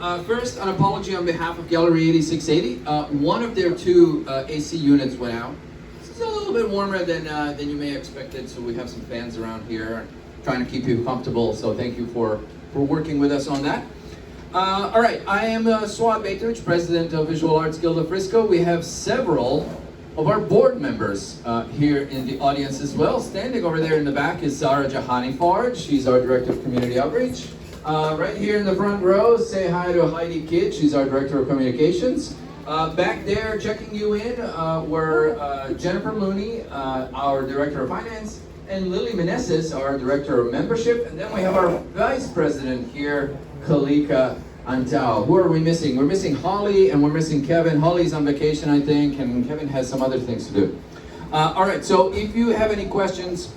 First, an apology on behalf of Gallery 8680. One of their two AC units went out. It's a little bit warmer than you may have expected, so we have some fans around here trying to keep you comfortable, so thank you for working with us on that. All right, I am Suad Bejtovic, President of Visual Arts Guild of Frisco. We have several of our board members here in the audience as well. Standing over there in the back is Zara Jahani Fard. She's our Director of Community Outreach. Right here in the front row, say hi to Heidi Kidd. She's our Director of Communications. Back there, checking you in, were Jennifer Mooney, our Director of Finance, and Lily Meneses, our Director of Membership. And then we have our Vice President here, Kalika Antao. Who are we missing? We're missing Holly and we're missing Kevin. Holly's on vacation, I think, and Kevin has some other things to do. All right, so if you have any questions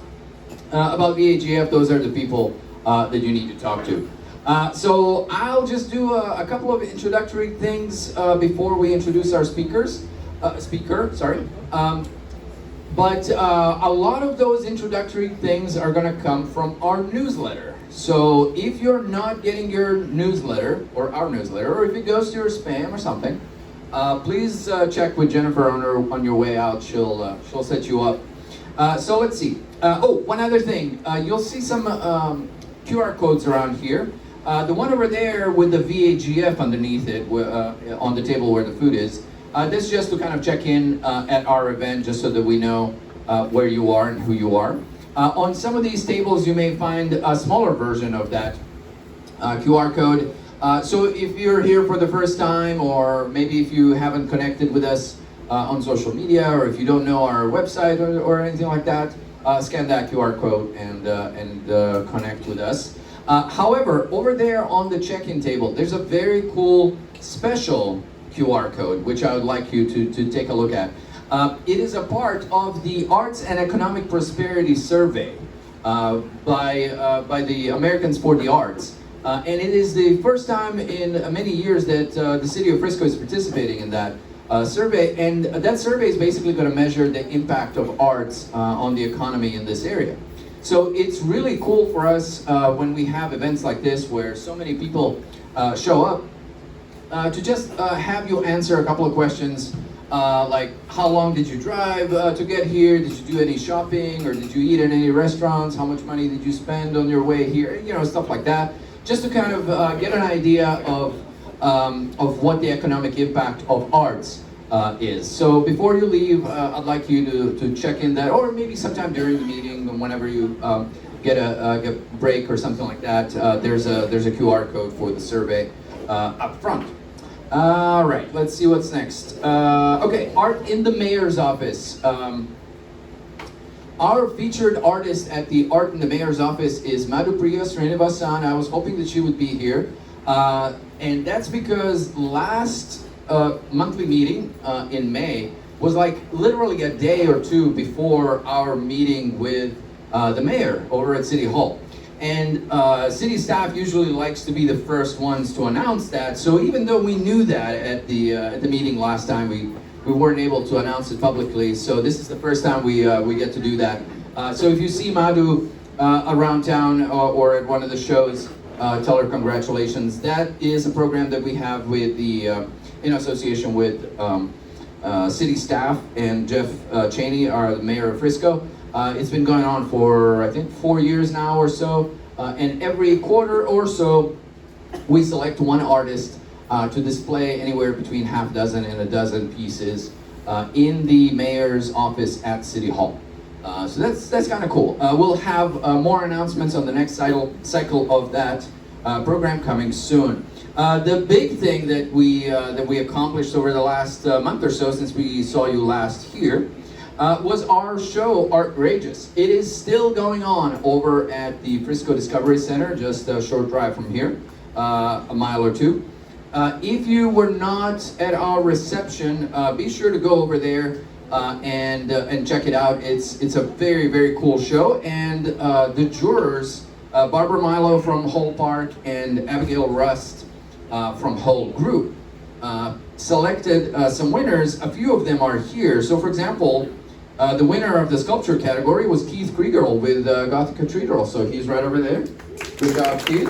about VAGF, those are the people that you need to talk to. So I'll just do a couple of introductory things before we introduce our speakers. But a lot of those introductory things are going to come from our newsletter. So if you're not getting your newsletter, or our newsletter, or if it goes to your spam or something, please check with Jennifer on your way out. She'll set you up. So let's see. Oh, one other thing. You'll see some QR codes around here. The one over there with the VAGF underneath it, on the table where the food is, this is just to kind of check in at our event, just so that we know where you are and who you are. On some of these tables, you may find a smaller version of that QR code. So if you're here for the first time, or maybe if you haven't connected with us on social media, or if you don't know our website or anything like that, scan that QR code and connect with us. However, over there on the check-in table, there's a very cool special QR code, which I would like you to take a look at. It is a part of the Arts and Economic Prosperity Survey by the Americans for the Arts. And it is the first time in many years that the city of Frisco is participating in that survey. And that survey is basically going to measure the impact of arts on the economy in this area. So it's really cool for us when we have events like this where so many people show up to just have you answer a couple of questions like how long did you drive to get here? Did you do any shopping, or did you eat at any restaurants? How much money did you spend on your way here? You know, stuff like that. Just to kind of get an idea of what the economic impact of arts is. So before you leave, I'd like you to check in that, or maybe sometime during the meeting, whenever you get a break or something like that. There's a QR code for the survey up front. All right, let's see what's next. Okay, art in the mayor's office. Our featured artist at the Art in the Mayor's Office is Madhupriya Srinivasan. I was hoping that she would be here, and that's because last monthly meeting in May was like literally a day or two before our meeting with the mayor over at City Hall. And city staff usually likes to be the first ones to announce that. So even though we knew that at the meeting last time, we weren't able to announce it publicly. So this is the first time we get to do that. So if you see Madhu around town or at one of the shows, tell her congratulations. That is a program that we have with the in association with city staff and Jeff Cheney, the mayor of Frisco. It's been going on for, I think, 4 years now or so. And every quarter or so, we select one artist to display anywhere between half a dozen and a dozen pieces in the mayor's office at City Hall. So that's kind of cool. We'll have more announcements on the next cycle of that program coming soon. The big thing that we accomplished over the last month or so, since we saw you last here, was our show Artrageous. It is still going on over at the Frisco Discovery Center, just a short drive from here, a mile or two. If you were not at our reception, be sure to go over there and check it out. It's a very, very cool show, and the jurors, Barbara Milo from Hull Park and Abigail Rust from Hull Group, selected some winners. A few of them are here. So for example, the winner of the sculpture category was Keith Kriegerl with Gothic Cathedral. So he's right over there. Good job, Keith.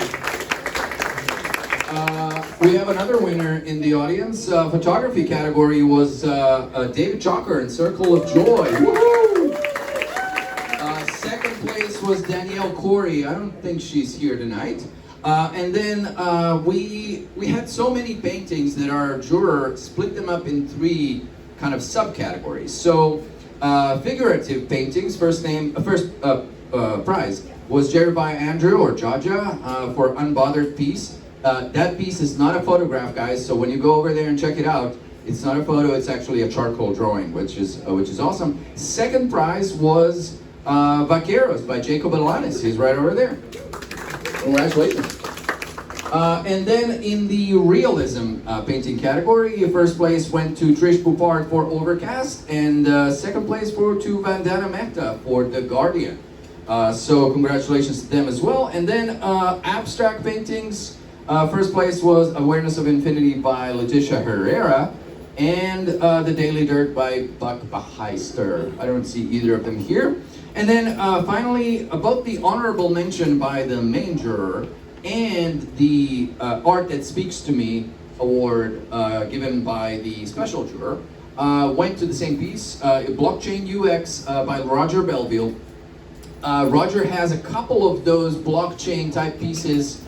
We have another winner in the audience. Photography category was David Chalker in Circle of Joy. Woo! Second place was Danielle Corey. I don't think she's here tonight. And then we had so many paintings that our juror split them up in three kind of subcategories. So figurative paintings, first prize was Jeremiah Andrew or Jaja for Unbothered Piece. That piece is not a photograph, guys. So when you go over there and check it out, it's not a photo. It's actually a charcoal drawing, which is awesome. Second prize was Vaqueros by Jacob Alanis. He's right over there. Congratulations. And then in the realism painting category, first place went to Trish Poupard for Overcast, and second place to Vandana Mehta for The Guardian. So congratulations to them as well. And then abstract paintings, first place was Awareness of Infinity by Leticia Herrera, and The Daily Dirt by Buck Baheister. I don't see either of them here. And then finally, about the honorable mention by the main juror and the Art That Speaks to Me award given by the special juror went to the same piece, Blockchain UX by Roger Belville. Roger has a couple of those blockchain type pieces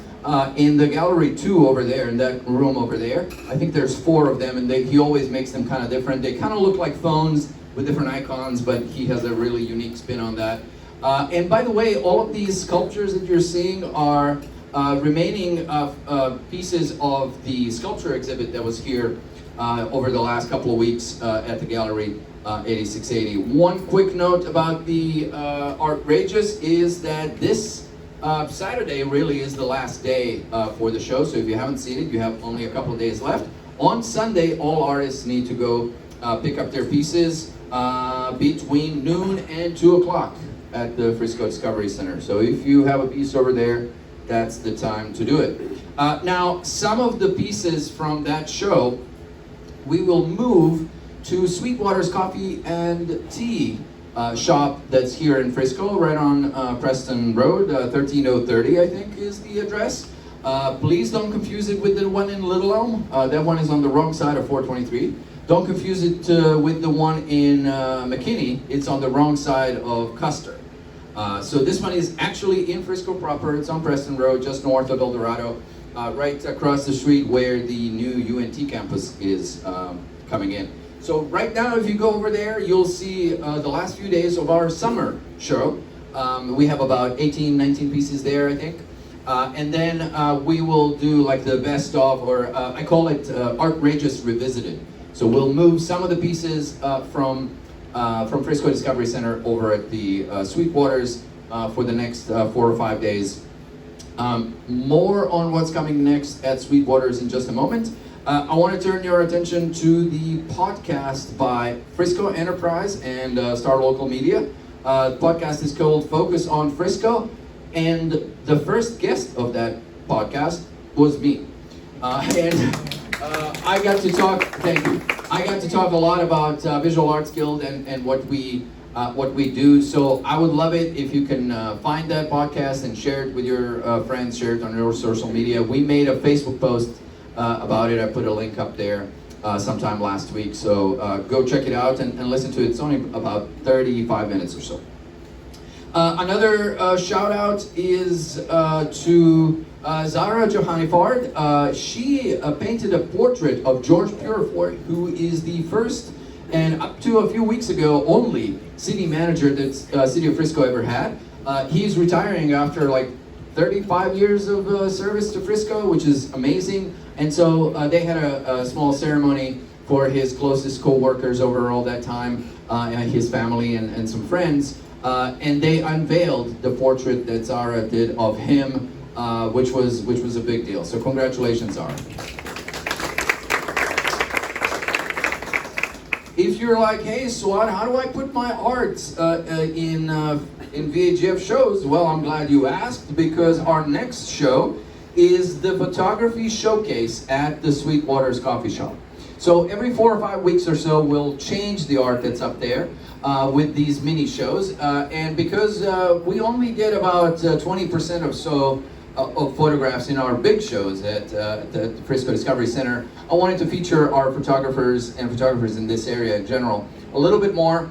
in the gallery 2 over there, in that room over there. I think there's 4 of them, and he always makes them kind of different. They kind of look like phones with different icons, but he has a really unique spin on that. And by the way, all of these sculptures that you're seeing are remaining pieces of the sculpture exhibit that was here over the last couple of weeks at the Gallery 8680. One quick note about the Artrageous is that this Saturday really is the last day for the show, so if you haven't seen it, you have only a couple of days left. On Sunday, all artists need to go pick up their pieces between noon and 2 o'clock at the Frisco Discovery Center. So if you have a piece over there, that's the time to do it. Now, some of the pieces from that show, we will move to Sweetwaters Coffee and Tea shop that's here in Frisco, right on Preston Road, 13030 I think is the address. Please don't confuse it with the one in Little Elm. That one is on the wrong side of 423. Don't confuse it with the one in McKinney. It's on the wrong side of Custer. So this one is actually in Frisco proper. It's on Preston Road, just north of El Dorado, right across the street where the new UNT campus is coming in. So right now, if you go over there, you'll see the last few days of our summer show. We have about 18, 19 pieces there, I think. And then we will do like the best of, or I call it Artrageous Revisited. So we'll move some of the pieces from Frisco Discovery Center over at the Sweetwaters for the next 4 or 5 days. More on what's coming next at Sweetwaters in just a moment. I want to turn your attention to the podcast by Frisco Enterprise and Star Local Media. The podcast is called Focus on Frisco, and the first guest of that podcast was me. I got to talk, thank you. I got to talk a lot about Visual Arts Guild and what we do. So I would love it if you can find that podcast and share it with your friends, share it on your social media. We made a Facebook post about it. I put a link up there sometime last week. So go check it out and listen to it. It's only about 35 minutes or so. Another shout out is to Zara Johanifard. She painted a portrait of George Purifoy, who is the first and up to a few weeks ago only city manager that City of Frisco ever had. He's retiring after like 35 years of service to Frisco, which is amazing. And so they had a small ceremony for his closest co-workers over all that time, his family and some friends. And they unveiled the portrait that Zara did of him, which was a big deal. So congratulations, Zara. If you're like, hey, Swat, how do I put my art in VAGF shows? Well, I'm glad you asked, because our next show is the photography showcase at the Sweetwaters Coffee Shop. So every 4 or 5 weeks or so, we'll change the art that's up there with these mini shows. And because we only get about 20% or so of photographs in our big shows at the Frisco Discovery Center, I wanted to feature our photographers and photographers in this area in general a little bit more.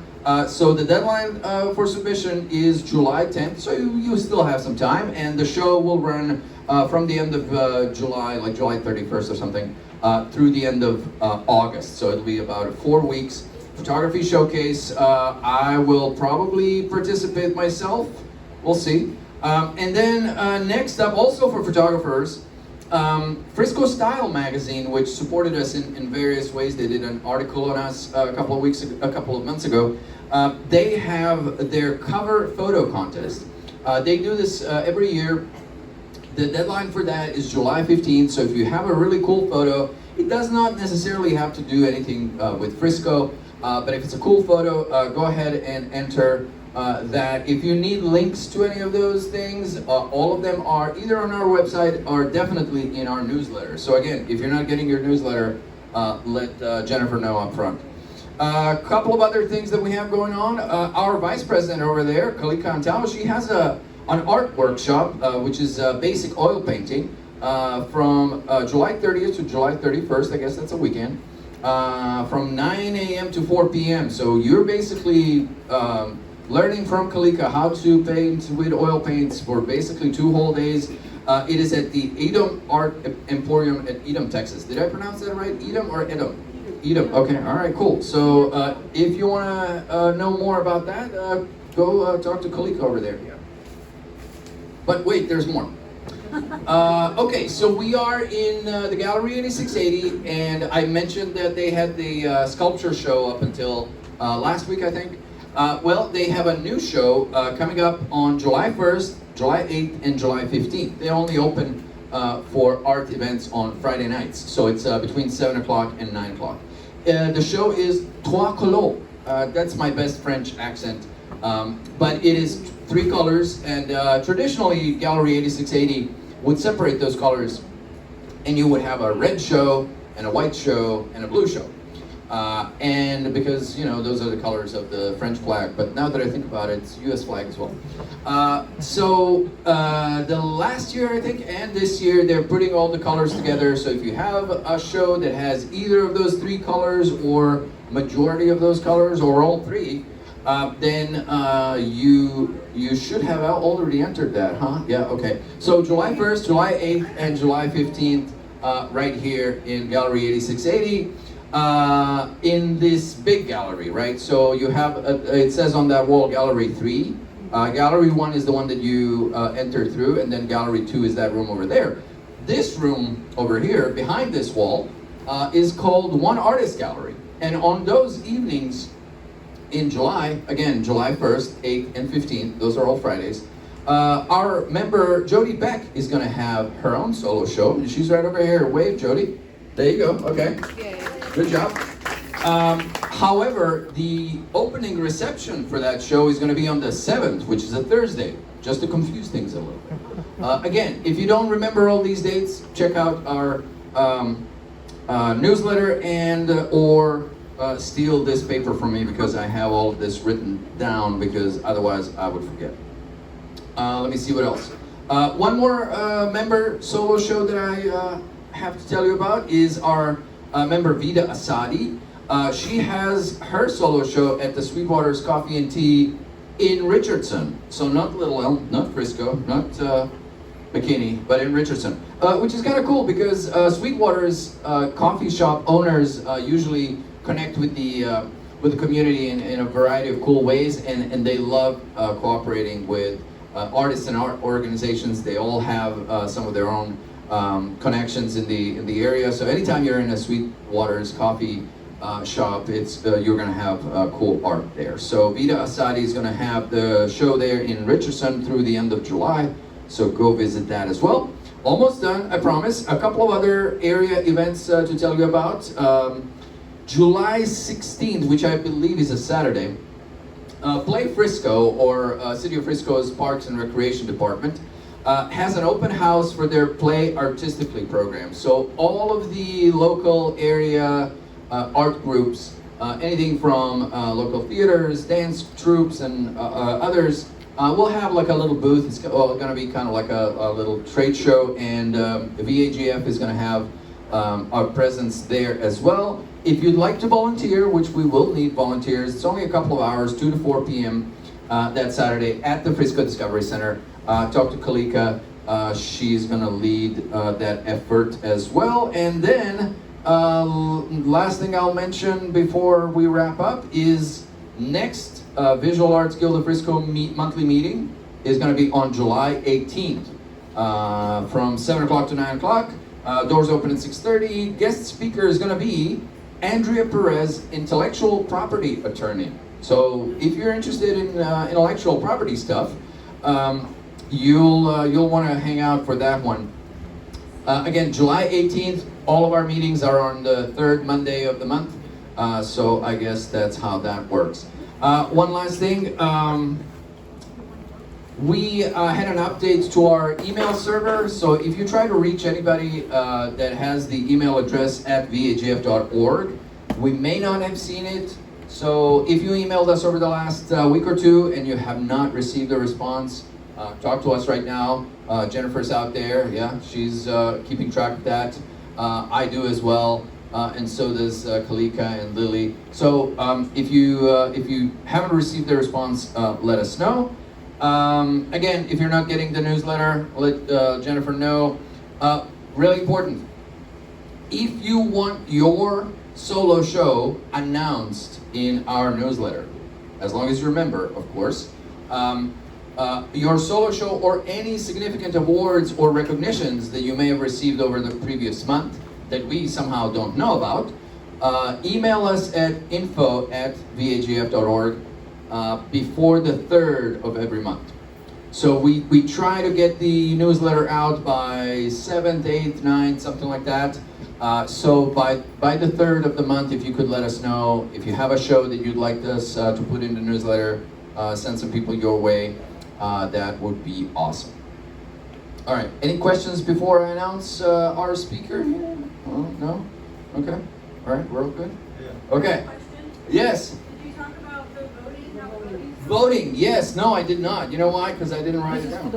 So the deadline for submission is July 10th, so you still have some time, and the show will run from the end of July, like July 31st or something, through the end of August. So it'll be about 4 weeks photography showcase. I will probably participate myself. We'll see. And then next up, also for photographers, Frisco Style magazine, which supported us in various ways. They did an article on us a couple of months ago. They have their cover photo contest. They do this every year. The deadline for that is July 15th, so if you have a really cool photo, it does not necessarily have to do anything with Frisco, but if it's a cool photo, go ahead and enter that. If you need links to any of those things, all of them are either on our website or definitely in our newsletter. So again, if you're not getting your newsletter, let Jennifer know up front. A couple of other things that we have going on. Our vice president over there, Kalika Antao, she has an art workshop, which is basic oil painting, from July 30th to July 31st, I guess that's a weekend, from 9 a.m. to 4 p.m. So you're basically learning from Kalika how to paint with oil paints for basically 2 whole days. It is at the Edom Art Emporium at Edom, Texas. Did I pronounce that right? Edom or Edom? Edom. Okay, all right, cool. So if you want to know more about that, go talk to Kalika over there. But wait, there's more. Okay, so we are in the Gallery 8680, and I mentioned that they had the sculpture show up until last week, I think. Well, they have a new show coming up on July 1st, July 8th, and July 15th. They only open for art events on Friday nights, so it's between 7 o'clock and 9 o'clock. The show is Trois Couleurs. That's my best French accent. But it is 3 colors, and traditionally Gallery 8680 would separate those colors, and you would have a red show, and a white show, and a blue show. And because, you know, those are the colors of the French flag, but now that I think about it, it's US flag as well. So the last year, I think, and this year, they're putting all the colors together. So if you have a show that has either of those 3 colors, or majority of those colors, or all 3, then you should have already entered that, huh? Yeah, okay. So July 1st, July 8th, and July 15th, right here in Gallery 8680. In this big gallery, right? So you have, it says on that wall, Gallery 3. Gallery 1 is the one that you enter through, and then Gallery 2 is that room over there. This room over here, behind this wall, is called One Artist Gallery. And on those evenings in July, again, July 1st, 8th, and 15th, those are all Fridays, our member Jody Beck is going to have her own solo show. She's right over here. Wave, Jody. There you go. Okay. Good job. However, the opening reception for that show is going to be on the 7th, which is a Thursday, just to confuse things a little. Again, if you don't remember all these dates, check out our newsletter and or steal this paper from me, because I have all of this written down, because otherwise I would forget. Let me see what else. One more member solo show that I have to tell you about is our member Vida Asadi. She has her solo show at the Sweetwaters Coffee and Tea in Richardson. So not Little Elm, not Frisco, not McKinney, but in Richardson. Which is kind of cool, because Sweetwaters coffee shop owners usually connect with the community in a variety of cool ways, and they love cooperating with artists and art organizations. They all have some of their own connections in the area. So anytime you're in a Sweetwaters coffee shop, it's you're going to have cool art there. So Vida Asadi is going to have the show there in Richardson through the end of July. So go visit that as well. Almost done, I promise. A couple of other area events to tell you about. July 16th, which I believe is a Saturday, Play Frisco, or City of Frisco's Parks and Recreation Department, has an open house for their Play Artistically program. So all of the local area art groups, anything from local theaters, dance troupes, and others, We'll have like a little booth. It's going to be kind of like a little trade show, and the VAGF is going to have our presence there as well. If you'd like to volunteer, which we will need volunteers, it's only a couple of hours, 2 to 4 p.m. That Saturday at the Frisco Discovery Center. Talk to Kalika. She's going to lead that effort as well. And then, last thing I'll mention before we wrap up is next Visual Arts Guild of Frisco monthly meeting is going to be on July 18th from 7 o'clock to 9 o'clock. Doors open at 6:30. Guest speaker is going to be Andrea Perez, intellectual property attorney. So if you're interested in intellectual property stuff, you'll want to hang out for that one. Again, July 18th, all of our meetings are on the third Monday of the month, so I guess that's how that works. One last thing, we had an update to our email server, so if you try to reach anybody that has the email address at vagf.org, we may not have seen it. So if you emailed us over the last week or two and you have not received a response, talk to us right now. Jennifer's out there, yeah, she's keeping track of that. I do as well, and so does Kalika and Lily. So if you haven't received the response, let us know. Again, if you're not getting the newsletter, let Jennifer know. Really important, if you want your solo show announced in our newsletter, as long as you're a member, of course, your solo show or any significant awards or recognitions that you may have received over the previous month that we somehow don't know about, email us at info@vagf.org before the 3rd of every month. So we try to get the newsletter out by 7th, 8th, 9th, something like that. So by the 3rd of the month, if you could let us know if you have a show that you'd like us to put in the newsletter, send some people your way, that would be awesome. All right, any questions before I announce our speaker here? Oh, no? Okay, all right, we're all good? Yeah. Okay, yes? Did you talk about the voting? Voting, yes. No, I did not. You know why? Because I didn't write it down.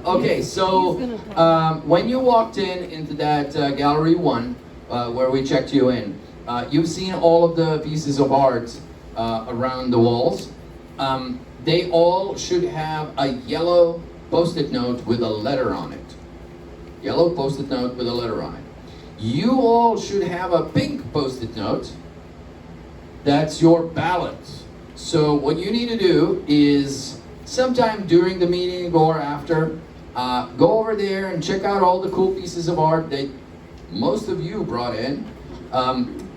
Okay, so when you walked into that Gallery 1, where we checked you in, you've seen all of the pieces of art around the walls. They all should have a yellow Post-it note with a letter on it. Yellow Post-it note with a letter on it. You all should have a pink Post-it note. That's your ballot. So what you need to do is sometime during the meeting or after, go over there and check out all the cool pieces of art that most of you brought in,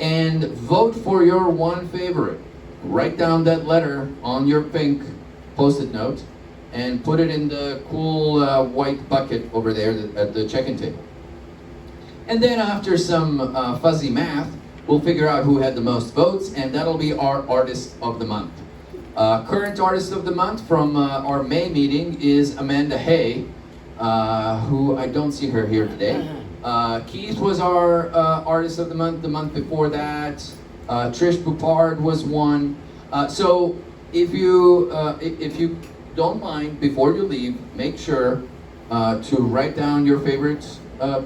and vote for your one favorite. Write down that letter on your pink Post-it note and put it in the cool white bucket over there at the check-in table. And then after some fuzzy math, we'll figure out who had the most votes, and that'll be our Artist of the Month. Current Artist of the Month from our May meeting is Amanda Hay, who I don't see her here today. Keith was our Artist of the month before that. Trish Bupard was one. So if you don't mind, before you leave, make sure to write down your favorite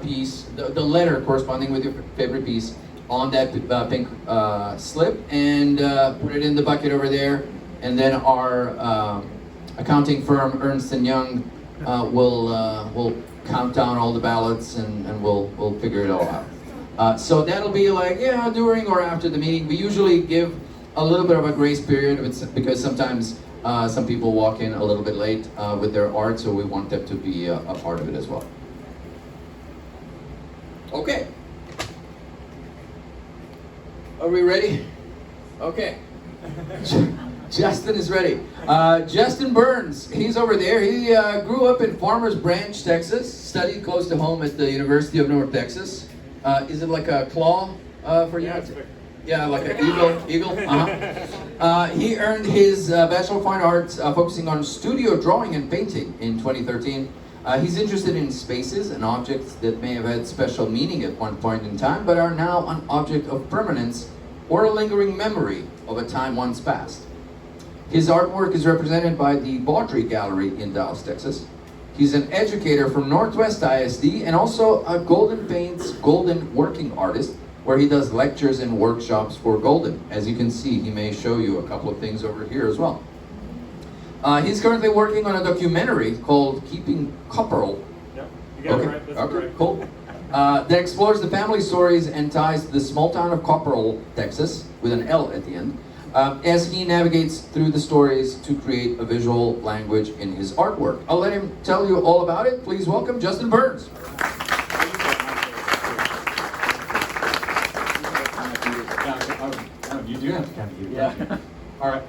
piece, the letter corresponding with your favorite piece on that pink slip, and put it in the bucket over there. And then our accounting firm, Ernst & Young, will count down all the ballots, and we'll figure it all out. So that'll be like, yeah, during or after the meeting. We usually give a little bit of a grace period because sometimes some people walk in a little bit late with their art, so we want them to be a part of it as well. Okay. Are we ready? Okay. Justin is ready. Justin Burns, he's over there. He grew up in Farmers Branch, Texas, studied close to home at the University of North Texas. Is it like a claw for you? Yeah, like an eagle. Uh-huh. He earned his Bachelor of Fine Arts focusing on studio drawing and painting in 2013. He's interested in spaces and objects that may have had special meaning at one point in time, but are now an object of permanence or a lingering memory of a time once past. His artwork is represented by the Baudry Gallery in Dallas, Texas. He's an educator from Northwest ISD and also a Golden Paints Golden working artist, where he does lectures and workshops for Golden. As you can see, he may show you a couple of things over here as well. He's currently working on a documentary called Keeping Copperl. Yep, you got it right. That's okay, right. cool. That explores the family stories and ties to the small town of Copperl, Texas, with an L at the end, as he navigates through the stories to create a visual language in his artwork. I'll let him tell you all about it. Please welcome Justin Burns. You do have to kind of use it. Yeah. All right.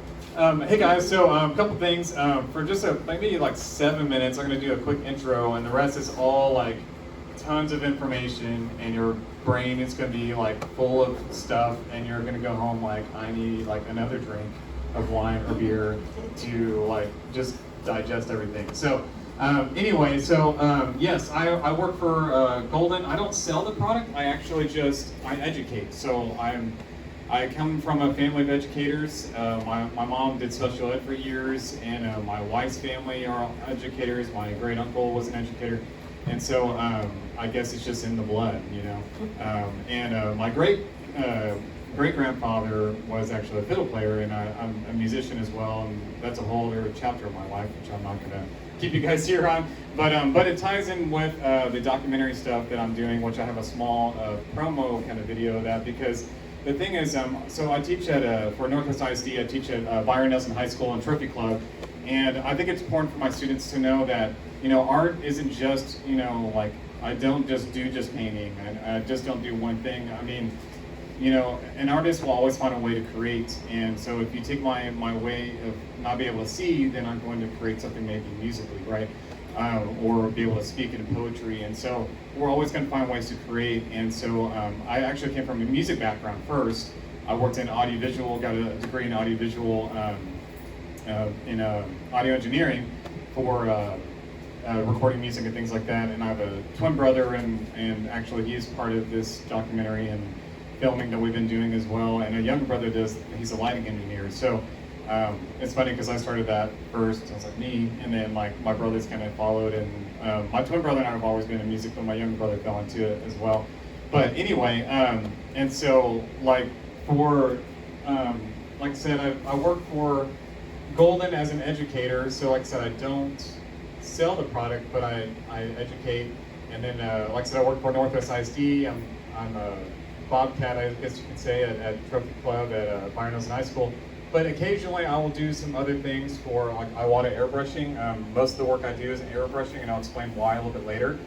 Hey guys, so a couple things. For just maybe like 7 minutes, I'm going to do a quick intro, and the rest is all like tons of information, and your brain is going to be like full of stuff, and you're going to go home like, I need like another drink of wine or beer to like just digest everything. So anyway, so yes, I work for Golden. I don't sell the product. I actually I educate. So I come from a family of educators. My mom did special ed for years, and my wife's family are educators. My great uncle was an educator, and so I guess it's just in the blood, you know. And my great grandfather was actually a fiddle player, and I'm a musician as well. And that's a whole other chapter of my life, which I'm not going to keep you guys here on. But it ties in with the documentary stuff that I'm doing, which I have a small promo kind of video of that, because the thing is, so I teach for Northwest ISD, I teach at Byron Nelson High School and Trophy Club, and I think it's important for my students to know that, you know, art isn't just, you know, like, I don't just do painting, I just don't do one thing. I mean, you know, an artist will always find a way to create, and so if you take my way of not being able to see, then I'm going to create something maybe musically, right? Or be able to speak in poetry, and so we're always going to find ways to create. And so I actually came from a music background first. I worked in audiovisual, got a degree in audiovisual in audio engineering for recording music and things like that. And I have a twin brother, and actually he's part of this documentary and filming that we've been doing as well. And a younger brother he's a lighting engineer. So it's funny because I started that first. I was like, me, and then like my brothers kind of followed, and my twin brother and I have always been in music, but my younger brother fell into it as well. But anyway, and so like for like I said, I work for Golden as an educator. So like I said, I don't sell the product, but I educate. And then like I said, I work for Northwest ISD. I'm a Bobcat, I guess you could say, at Trophy Club at Byron Nelson High School. But occasionally I will do some other things for like Iwata airbrushing. Most of the work I do is airbrushing, and I'll explain why a little bit later.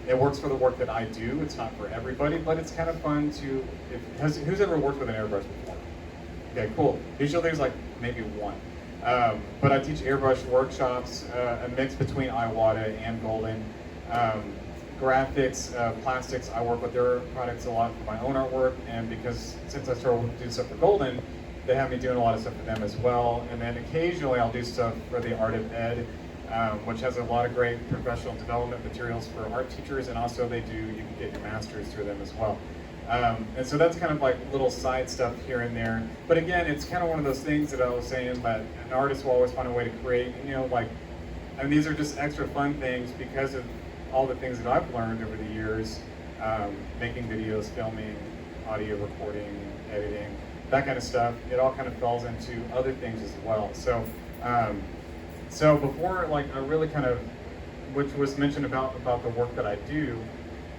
It works for the work that I do. It's not for everybody, but it's kind of fun to, who's ever worked with an airbrush before? Okay, cool. Usually there's like maybe one. But I teach airbrush workshops, a mix between Iwata and Golden. Graphics, plastics, I work with their products a lot for my own artwork, and because since I started doing stuff for Golden, they have me doing a lot of stuff for them as well. And then occasionally I'll do stuff for the Art of Ed, which has a lot of great professional development materials for art teachers, and also you can get your masters through them as well. And so that's kind of like little side stuff here and there. But again, it's kind of one of those things that I was saying that an artist will always find a way to create, you know, like, and these are just extra fun things because of all the things that I've learned over the years, making videos, filming, audio recording, editing, that kind of stuff. It all kind of falls into other things as well. So, so before, like, I really kind of, which was mentioned about the work that I do,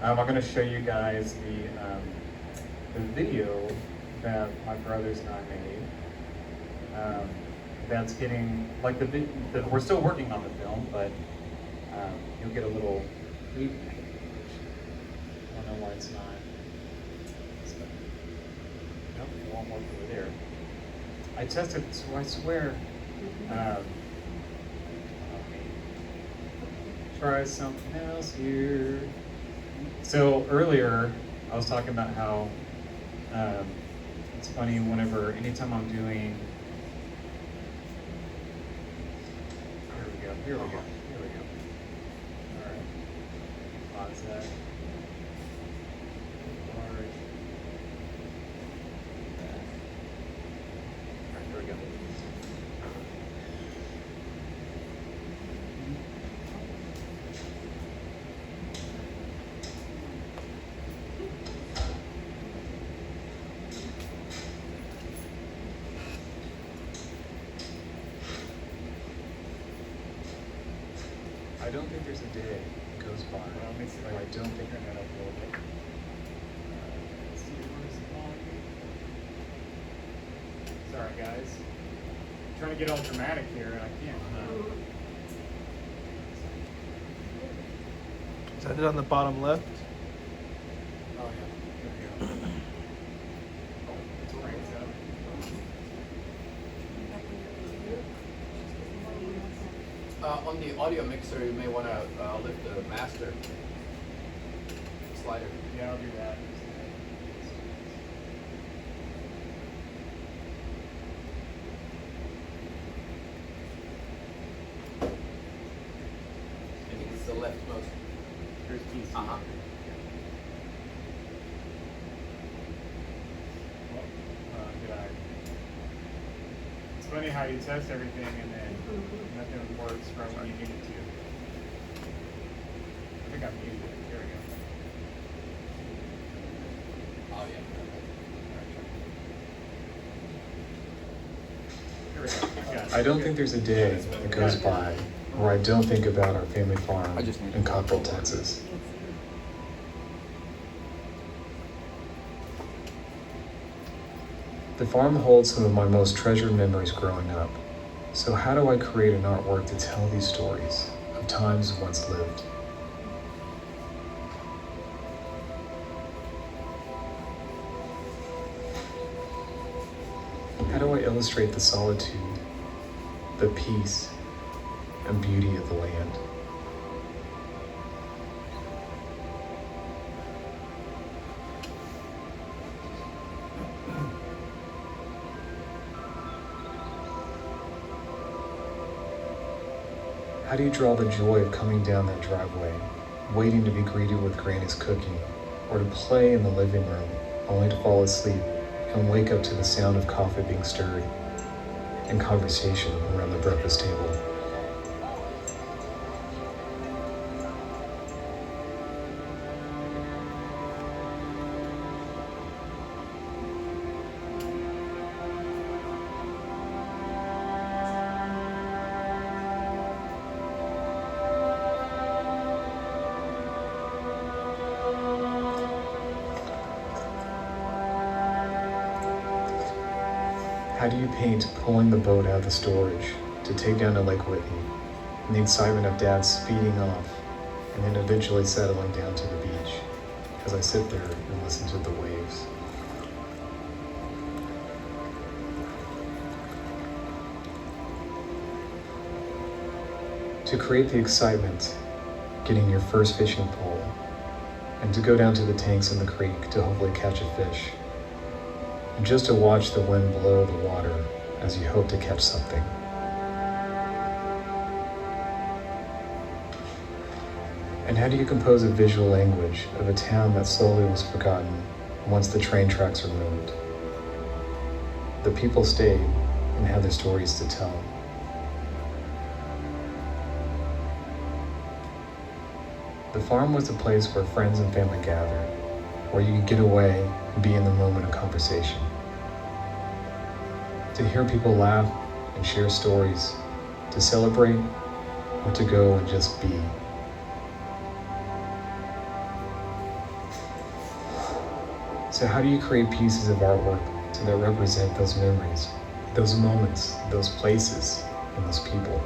I'm going to show you guys the video that my brothers and I made. That's getting, like, we're still working on the film, but you'll get a little preview. I don't know why it's not. Nope, it won't work over there. I tested, so I swear. Try something else here. So earlier, I was talking about how it's funny anytime I'm doing. Here we go. All right. Pause that. All right, here we go. I don't think there's a day that goes by where I don't think that up a little bit. Let's see, where's the volume? Sorry, guys. I'm trying to get all dramatic here, and I can't. Is that it on the bottom left? Oh, yeah. There we go. Oh, it's cranked up. On the audio mixer, you may want to lift the master slider. Yeah, I'll do that. I think it's the leftmost. Here's PC. Uh-huh. Did I? It's funny how you test everything and then nothing works from when you need it to. I think I muted it. There we go. Oh, yeah. Here we go. Got it. I don't think there's a day that goes by where I don't think about our family farm I just need in to- Cockrell, Texas. The farm holds some of my most treasured memories growing up. So how do I create an artwork to tell these stories of times once lived? How do I illustrate the solitude, the peace, and beauty of the land? How do you draw the joy of coming down that driveway, waiting to be greeted with Granny's cooking, or to play in the living room, only to fall asleep and wake up to the sound of coffee being stirred and conversation around the breakfast table? How do you paint pulling the boat out of the storage to take down to Lake Whitney, and the excitement of Dad speeding off and then eventually settling down to the beach as I sit there and listen to the waves? To create the excitement, getting your first fishing pole, and to go down to the tanks in the creek to hopefully catch a fish. And just to watch the wind blow the water as you hope to catch something. And how do you compose a visual language of a town that slowly was forgotten once the train tracks were moved? The people stayed and had their stories to tell. The farm was a place where friends and family gathered, where you could get away and be in the moment of conversation. To hear people laugh and share stories, to celebrate, or to go and just be. So how do you create pieces of artwork that represent those memories, those moments, those places, and those people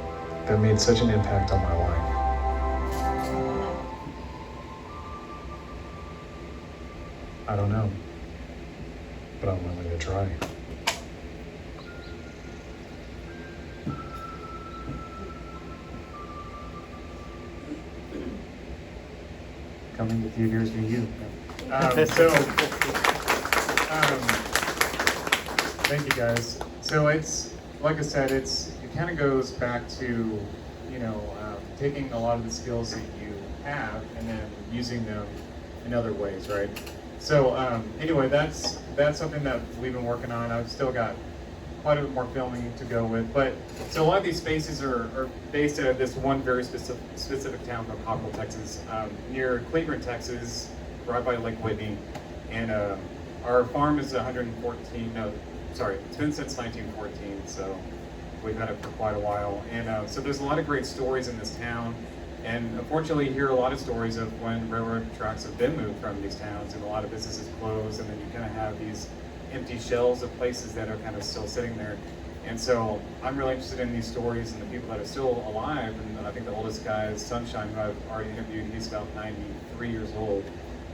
that made such an impact on my life? I don't know, but I'm willing to try. Coming to theaters near you. Thank you guys. So it's, like I said, it kind of goes back to, taking a lot of the skills that you have and then using them in other ways, right? So anyway, that's something that we've been working on. I've still got quite a bit more filming to go with, but so a lot of these spaces are based out of this one very specific town called Cockrell, Texas, near Cleveland, Texas, right by Lake Whitney, and our farm is 114. No, sorry, it's been since 1914, so we've had it for quite a while, and so there's a lot of great stories in this town. And unfortunately, you hear a lot of stories of when railroad tracks have been moved from these towns and a lot of businesses close, and then you kind of have these empty shells of places that are kind of still sitting there. And so I'm really interested in these stories and the people that are still alive. And I think the oldest guy is Sunshine, who I've already interviewed. He's about 93 years old.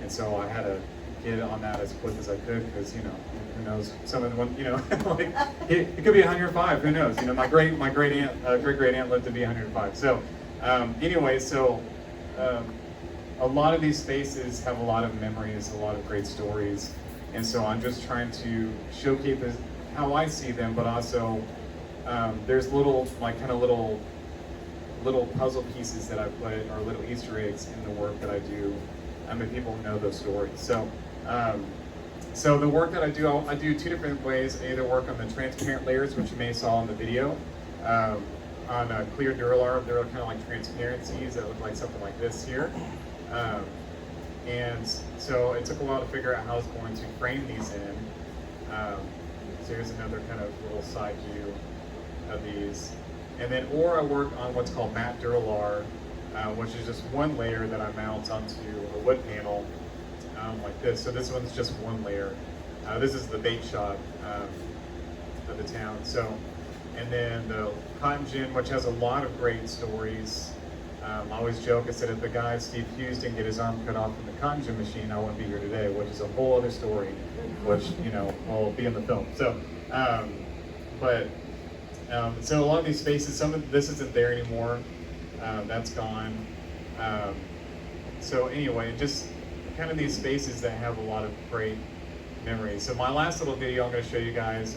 And so I had to get on that as quick as I could because, you know, who knows, some of the one, you know, like it could be 105, who knows? You know, my great aunt lived to be 105. So anyway, so a lot of these spaces have a lot of memories, a lot of great stories. And so I'm just trying to showcase how I see them, but also there's little, like kind of little puzzle pieces that I put, or little Easter eggs in the work that I do. I mean, people know those stories. So, so the work that I do two different ways. I either work on the transparent layers, which you may saw in the video, on a clear Duralar. They're kind of like transparencies that look like something like this here. And so it took a while to figure out how I was going to frame these in. So here's another kind of little side view of these. And then, or I work on what's called matte Duralar, which is just one layer that I mount onto a wood panel like this. So this one's just one layer. This is the bait shop of the town. So, and then the cotton gin, which has a lot of great stories. I always joke, I said if the guy, Steve Hughes, didn't get his arm cut off in the cotton gin machine, I wouldn't be here today, which is a whole other story, which, you know, will be in the film. So, so a lot of these spaces, some of this isn't there anymore. That's gone. So anyway, just kind of these spaces that have a lot of great memories. So my last little video I'm going to show you guys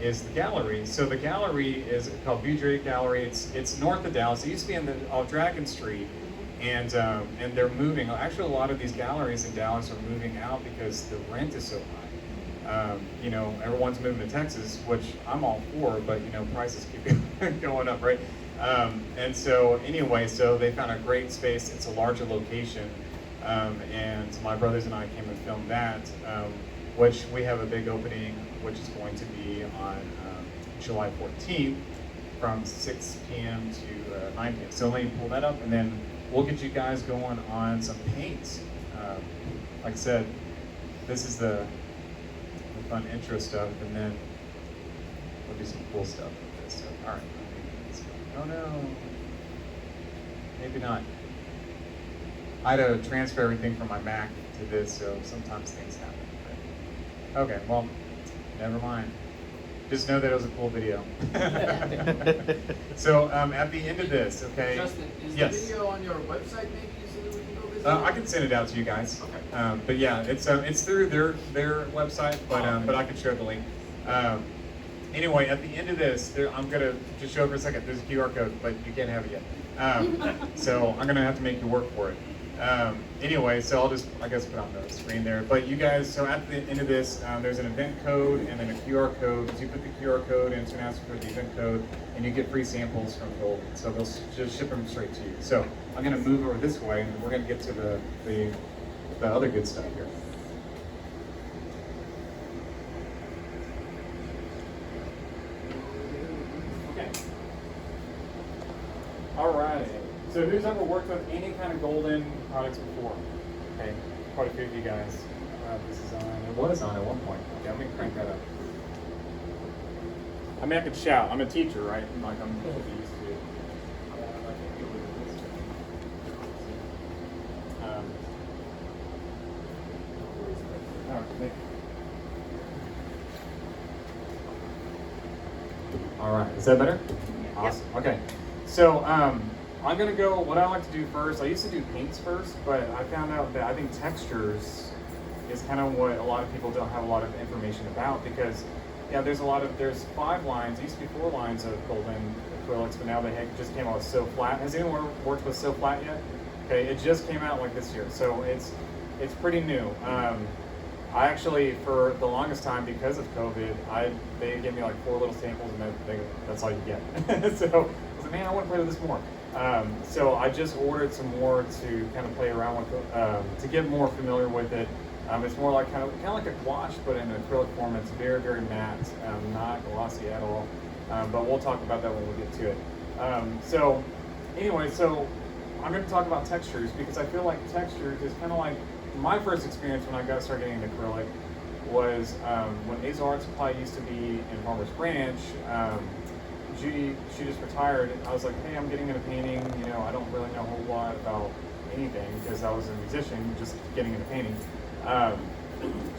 is the gallery. So the gallery is called View Drake Gallery. It's north of Dallas. It used to be in off Dragon Street, and they're moving. Actually, a lot of these galleries in Dallas are moving out because the rent is so high. You know, everyone's moving to Texas, which I'm all for, but you know, prices keep going up, right? And so anyway, so they found a great space. It's a larger location, and my brothers and I came and filmed that, which we have a big opening, which is going to be on July 14th from 6 p.m. to 9 p.m. So let me pull that up, and then we'll get you guys going on some paints. Like I said, this is the fun intro stuff, and then we'll do some cool stuff with this. So, all right. Oh no, maybe not. I had to transfer everything from my Mac to this, so sometimes things happen. But, okay, well, never mind. Just know that it was a cool video. So at the end of this, okay? Justin, is yes. the video on your website maybe so that we can go visit? I can send it out to you guys. Okay. But yeah, it's through their website, but I can share the link. Anyway, at the end of this, I'm gonna just show for a second. There's a QR code, but you can't have it yet. So I'm gonna have to make you work for it. Anyway, so I'll just, I guess, put on the screen there. But you guys, so at the end of this, there's an event code and then a QR code. So you put the QR code in, it's gonna ask for the event code, and you get free samples from Golden. So they'll just ship them straight to you. So I'm gonna move over this way, and we're gonna get to the other good stuff here. All right. So who's ever worked with any kind of golden products before? Okay, quite a few of you guys. This is on. It was on at one point. Okay, let me crank that up. I mean, I could shout. I'm a teacher, right? Like I'm used to. All right. Is that better? Awesome. Okay. So I'm gonna go, what I like to do first, I used to do paints first, but I found out that I think textures is kind of what a lot of people don't have a lot of information about, because yeah, there's 5 lines, used to be 4 lines of golden acrylics, but now they just came out with So Flat. Has anyone worked with So Flat yet? Okay, it just came out like this year, so it's pretty new. I actually, for the longest time, because of COVID, they gave me like 4 little samples, and that's all you get. So I was like, man, I want to play with this more. So I just ordered some more to kind of play around with, to get more familiar with it. It's more like kind of like a gouache, but in acrylic form. It's very, very matte, not glossy at all. But we'll talk about that when we get to it. So anyway, so I'm going to talk about textures because I feel like textures is kind of like my first experience when I started getting into acrylic was when Azo Art Supply used to be in Farmers Branch. She just retired. I was like, hey, I'm getting into painting. You know, I don't really know a whole lot about anything because I was a musician, just getting into painting.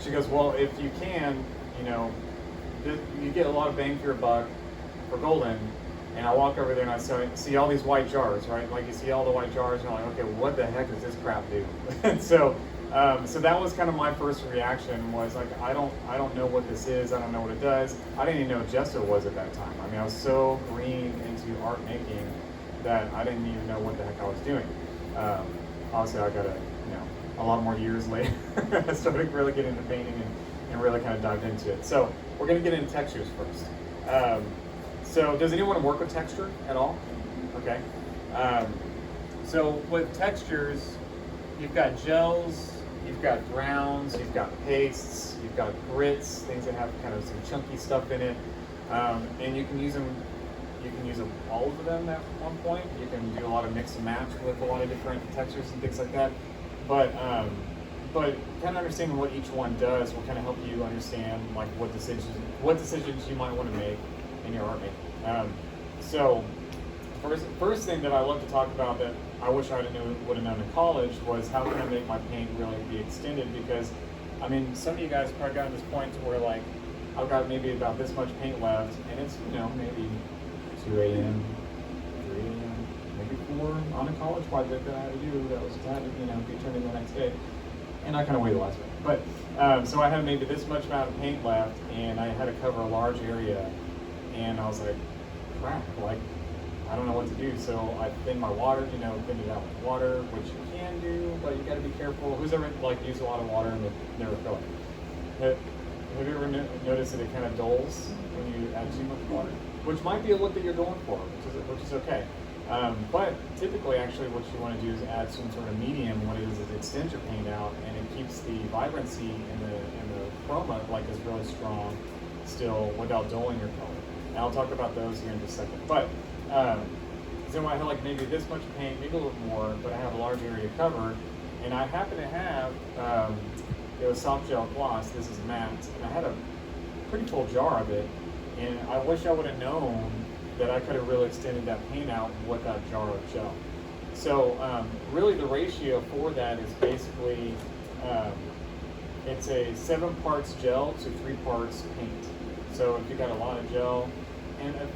She goes, well, if you can, you know, you get a lot of bang for your buck for golden. And I walk over there and I see all these white jars, right? Like you see all the white jars, and you're like, okay, what the heck does this crap do? And so that was kind of my first reaction was like, I don't know what this is. I don't know what it does. I didn't even know what gesso was at that time. I mean, I was so green into art making that I didn't even know what the heck I was doing. Obviously, I got a lot more years later, I started really getting into painting and really kind of dived into it. So we're going to get into textures first. So does anyone work with texture at all? Okay. So with textures, you've got gels, you've got browns, you've got pastes, you've got grits, things that have kind of some chunky stuff in it, and you can use them. You can use all of them at one point. You can do a lot of mix and match with a lot of different textures and things like that. But kind of understanding what each one does will kind of help you understand like what decisions you might want to make in your art making. So first thing that I love to talk about that I wish I would have known in college was how can I make my paint really be extended, because I mean some of you guys probably got to this point where like I've got maybe about this much paint left and it's maybe 2 a.m., 3 a.m., maybe 4 on a college project that I had to do that had to be turned in the next day. And I kind of waited last minute. But, so I had maybe this much amount of paint left and I had to cover a large area. And I was like, crap, like, I don't know what to do. So I thinned my water, thinned it out with water, which you can do, but you gotta be careful. Who's ever used a lot of water in their acrylic? Have you ever noticed that it kind of dulls when you add too much water? Which might be a look that you're going for, which is okay. But typically, actually, what you want to do is add some sort of medium. What it is extend your paint out, and it keeps the vibrancy in the chroma like is really strong still without dulling your color. And I'll talk about those here in just a second. But so I have like maybe this much paint, maybe a little more, but I have a large area covered, and I happen to have it was soft gel gloss. This is matte, and I had a pretty full jar of it. And I wish I would have known that I could have really extended that paint out with that jar of gel. So really the ratio for that is basically, it's a 7 parts gel to 3 parts paint. So if you got a lot of gel and a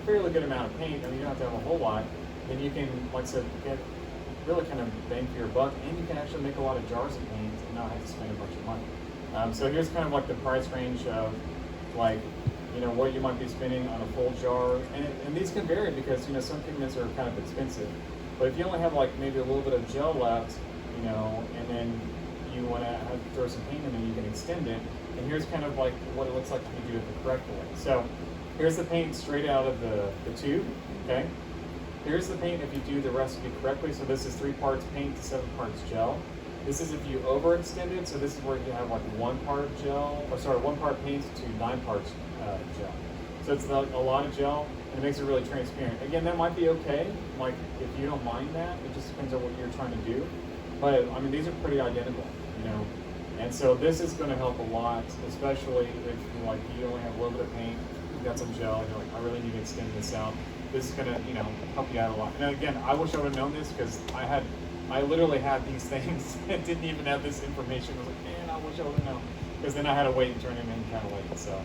fairly good amount of paint, I mean you don't have to have a whole lot, then you can, like I said, get really kind of bang for your buck, and you can actually make a lot of jars of paint and not have to spend a bunch of money. So here's kind of like the price range of like, what you might be spending on a full jar, and these can vary because some pigments are kind of expensive. But if you only have like maybe a little bit of gel left, and then you want to throw some paint in, and you can extend it. And here's kind of like what it looks like if you do it the correct way. So here's the paint straight out of the tube. Okay. Here's the paint if you do the recipe correctly. So this is 3 parts paint to 7 parts gel. This is if you overextend it. So this is where you have like 1 part gel, 1 part paint to 9 parts gel. So it's a lot of gel, and it makes it really transparent. Again, that might be okay, like if you don't mind that. It just depends on what you're trying to do. But I mean, these are pretty identical, And so this is going to help a lot, especially if you only have a little bit of paint, you've got some gel, and you're like, I really need to extend this out. This is going to, help you out a lot. And again, I wish I would have known this because I literally had these things and didn't even have this information. I was like, man, I wish I would have known. Because then I had to wait and turn them in kind of late. So,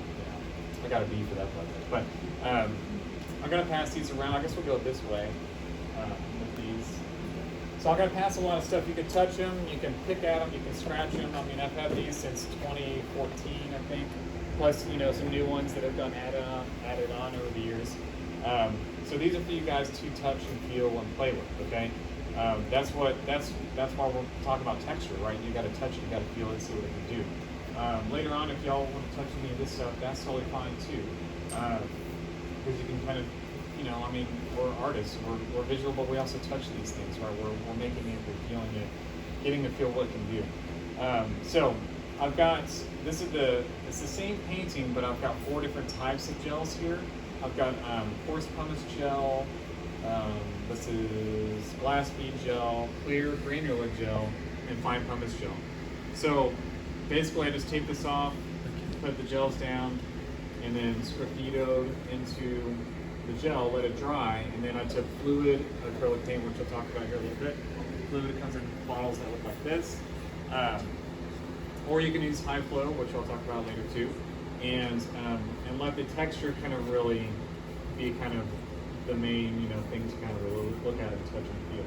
I got a B for that project. But I'm going to pass these around. I guess we'll go this way with these. So I'm going to pass a lot of stuff. You can touch them, you can pick at them, you can scratch them. I mean, I've had these since 2014, I think. Plus, some new ones that have done added on over the years. So these are for you guys to touch and feel and play with, okay? That's why we're talking about texture, right? You got to touch it, you got to feel it, see what it can do. Later on, if y'all want to touch any of this stuff, that's totally fine too. Because you can kind of, we're artists, we're visual, but we also touch these things, right? We're making it, we're feeling it, getting to feel what it can do. So I've got, it's the same painting, but I've got 4 different types of gels here. I've got coarse pumice gel, This is glass bead gel, clear granular gel, and fine pumice gel. So basically I just tape this off, put the gels down, and then sgraffitoed into the gel, let it dry, and then I took fluid acrylic paint, which I'll talk about here a little bit. Fluid comes in bottles that look like this. Or you can use high flow, which I'll talk about later too, and let the texture kind of really be kind of the main, things to kind of really look at and touch and feel.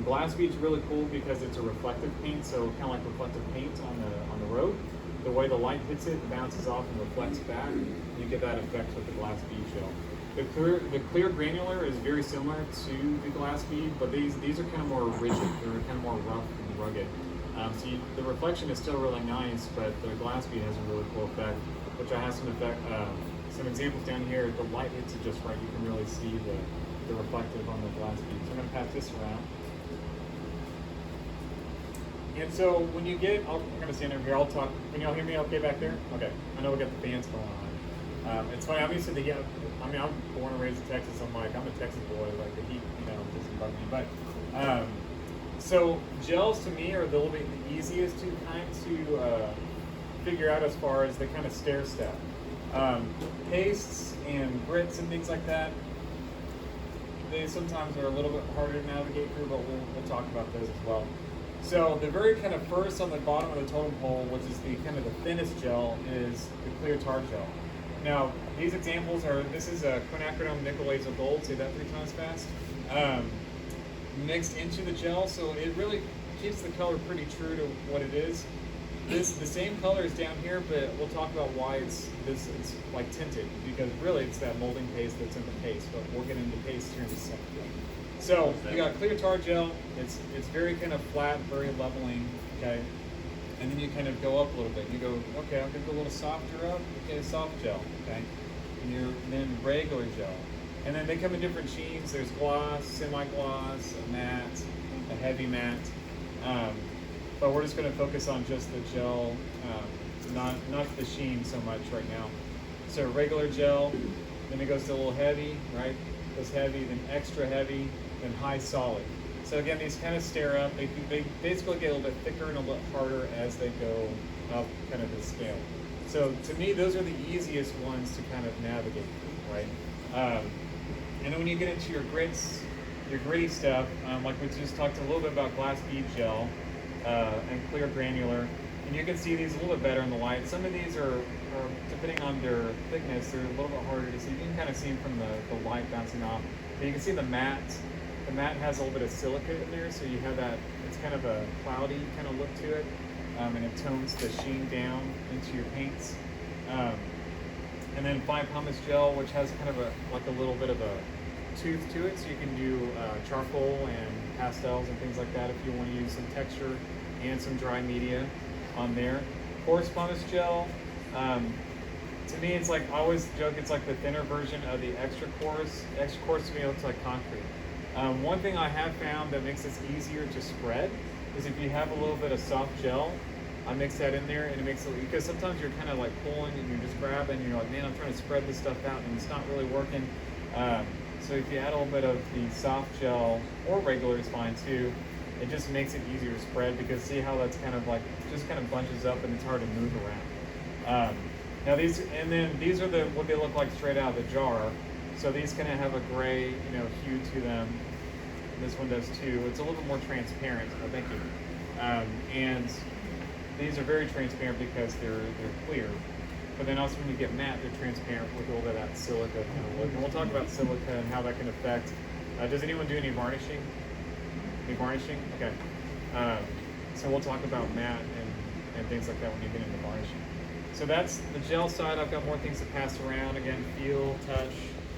Glass bead's really cool because it's a reflective paint, so kind of like reflective paint on the road. The way the light hits it bounces off and reflects back. You get that effect with the glass bead gel. The clear granular is very similar to the glass bead, but these are kind of more rigid. They're kind of more rough and rugged. So the reflection is still really nice, but the glass bead has a really cool effect, which I have some examples down here. The light hits it just right. You can really see the reflective on the glass bead. So I'm going to pass this around. And so when you get, I'm going to stand over here. I'll talk. Can y'all hear me okay back there? Okay. I know we got the fans going on. It's funny. I'm used to I'm born and raised in Texas. I'm a Texas boy. Like the heat, doesn't bug me. But so gels to me are a little bit the easiest to kind to figure out as far as the kind of stair step. Pastes and grits and things like that, they sometimes are a little bit harder to navigate through, but we'll talk about those as well. So the very kind of first on the bottom of the totem pole, which is the kind of the thinnest gel, is the clear tar gel. Now these examples this is a quinacridone nickel laser gold, say that 3 times fast, mixed into the gel, so it really keeps the color pretty true to what it is. The same color is down here, but we'll talk about why it's like tinted, because really it's that molding paste that's in the paste, but we'll get into paste here in a second. So you got clear tar gel. It's very kind of flat, very leveling, okay? And then you kind of go up a little bit. You go, okay, I'm gonna go a little softer up. Okay, soft gel, okay? And then regular gel. And then they come in different sheens. There's gloss, semi-gloss, a matte, a heavy matte. But we're just going to focus on just the gel, not the sheen so much right now. So regular gel, then it goes to a little heavy, right? Goes heavy, then extra heavy, then high solid. So again, these kind of stair up. They basically get a little bit thicker and a little harder as they go up kind of the scale. So to me, those are the easiest ones to kind of navigate, right? And then when you get into your grits, your gritty stuff, like we just talked a little bit about glass bead gel, and clear granular, and you can see these a little bit better in the light. Some of these are depending on their thickness, they're a little bit harder to see. You can kind of see them from the light bouncing off. But you can see the matte. The matte has a little bit of silicate in there, so you have that, it's kind of a cloudy kind of look to it, and it tones the sheen down into your paints. And then fine pumice gel, which has kind of like a little bit of a tooth to it, so you can do charcoal and pastels and things like that if you want to use some texture and some dry media on there. Coarse pumice gel, to me it's like, I always joke, it's like the thinner version of the extra coarse. Extra coarse to me looks like concrete. One thing I have found that makes this easier to spread is if you have a little bit of soft gel, I mix that in there and it makes it, because sometimes you're kind of like pulling and you're just grabbing and you're like, man, I'm trying to spread this stuff out and it's not really working. So if you add a little bit of the soft gel, or regular is fine too, it just makes it easier to spread, because see how that's kind of like, just kind of bunches up and it's hard to move around. Now these are what they look like straight out of the jar. So these kind of have a gray, hue to them. This one does too. It's a little bit more transparent. Oh, thank you. And these are very transparent because they're clear. But then also when you get matte, they're transparent with a little bit of that silica kind of look. And we'll talk about silica and how that can affect. Does anyone do any varnishing? Any varnishing? Okay. So we'll talk about matte and things like that when you get into varnishing. So that's the gel side. I've got more things to pass around. Again, feel, touch,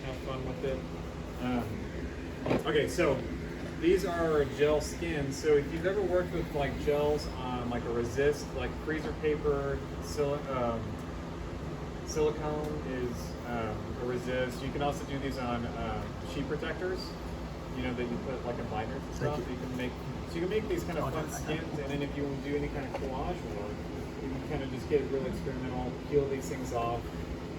have fun with it. Okay, so these are gel skins. So if you've ever worked with like gels on like a resist, like freezer paper, silicone is a resist. You can also do these on sheet protectors, that you put like in liners and stuff. You can make these kind of fun skins, and then if you want to do any kind of collage work, you can kind of just get really experimental, peel these things off,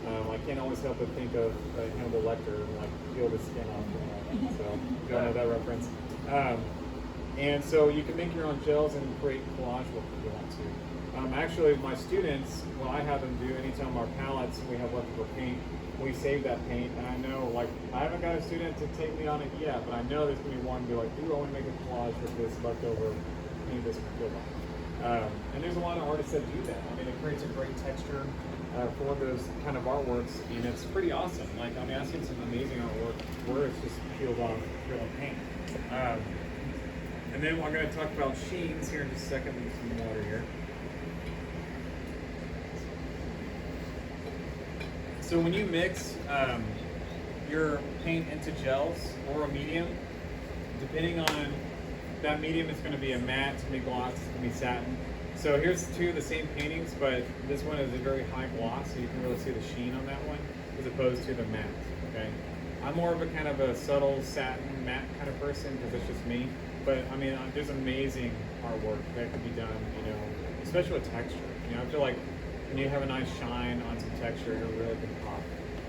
I can't always help but think of Hannibal Lecter and like peel the skin off. So you don't know that reference. And so you can make your own gels and create collage work if you want to. Actually, my students, what I have them do anytime our palettes we have leftover paint, we save that paint. And I know, like, I haven't got a student to take me on it yet, but I know there's gonna be one be like, ooh, I want to make a collage with this leftover paint this peeled off. And there's a lot of artists that do that. I mean, it creates a great texture for those kind of artworks, and it's pretty awesome. Like, I mean, I've seen some amazing artwork where it's just peeled off paint. And then I'm going to talk about sheens here in just a second. With some water here. So when you mix your paint into gels or a medium, depending on that medium, it's going to be a matte, it's going to be gloss, it's going to be satin. So here's two of the same paintings, but this one is a very high gloss, so you can really see the sheen on that one, as opposed to the matte. Okay, I'm more of a kind of a subtle satin matte kind of person because it's just me. But I mean, there's amazing artwork that can be done, you know, especially with texture. You know, I feel like when you have a nice shine on some texture, it really can pop.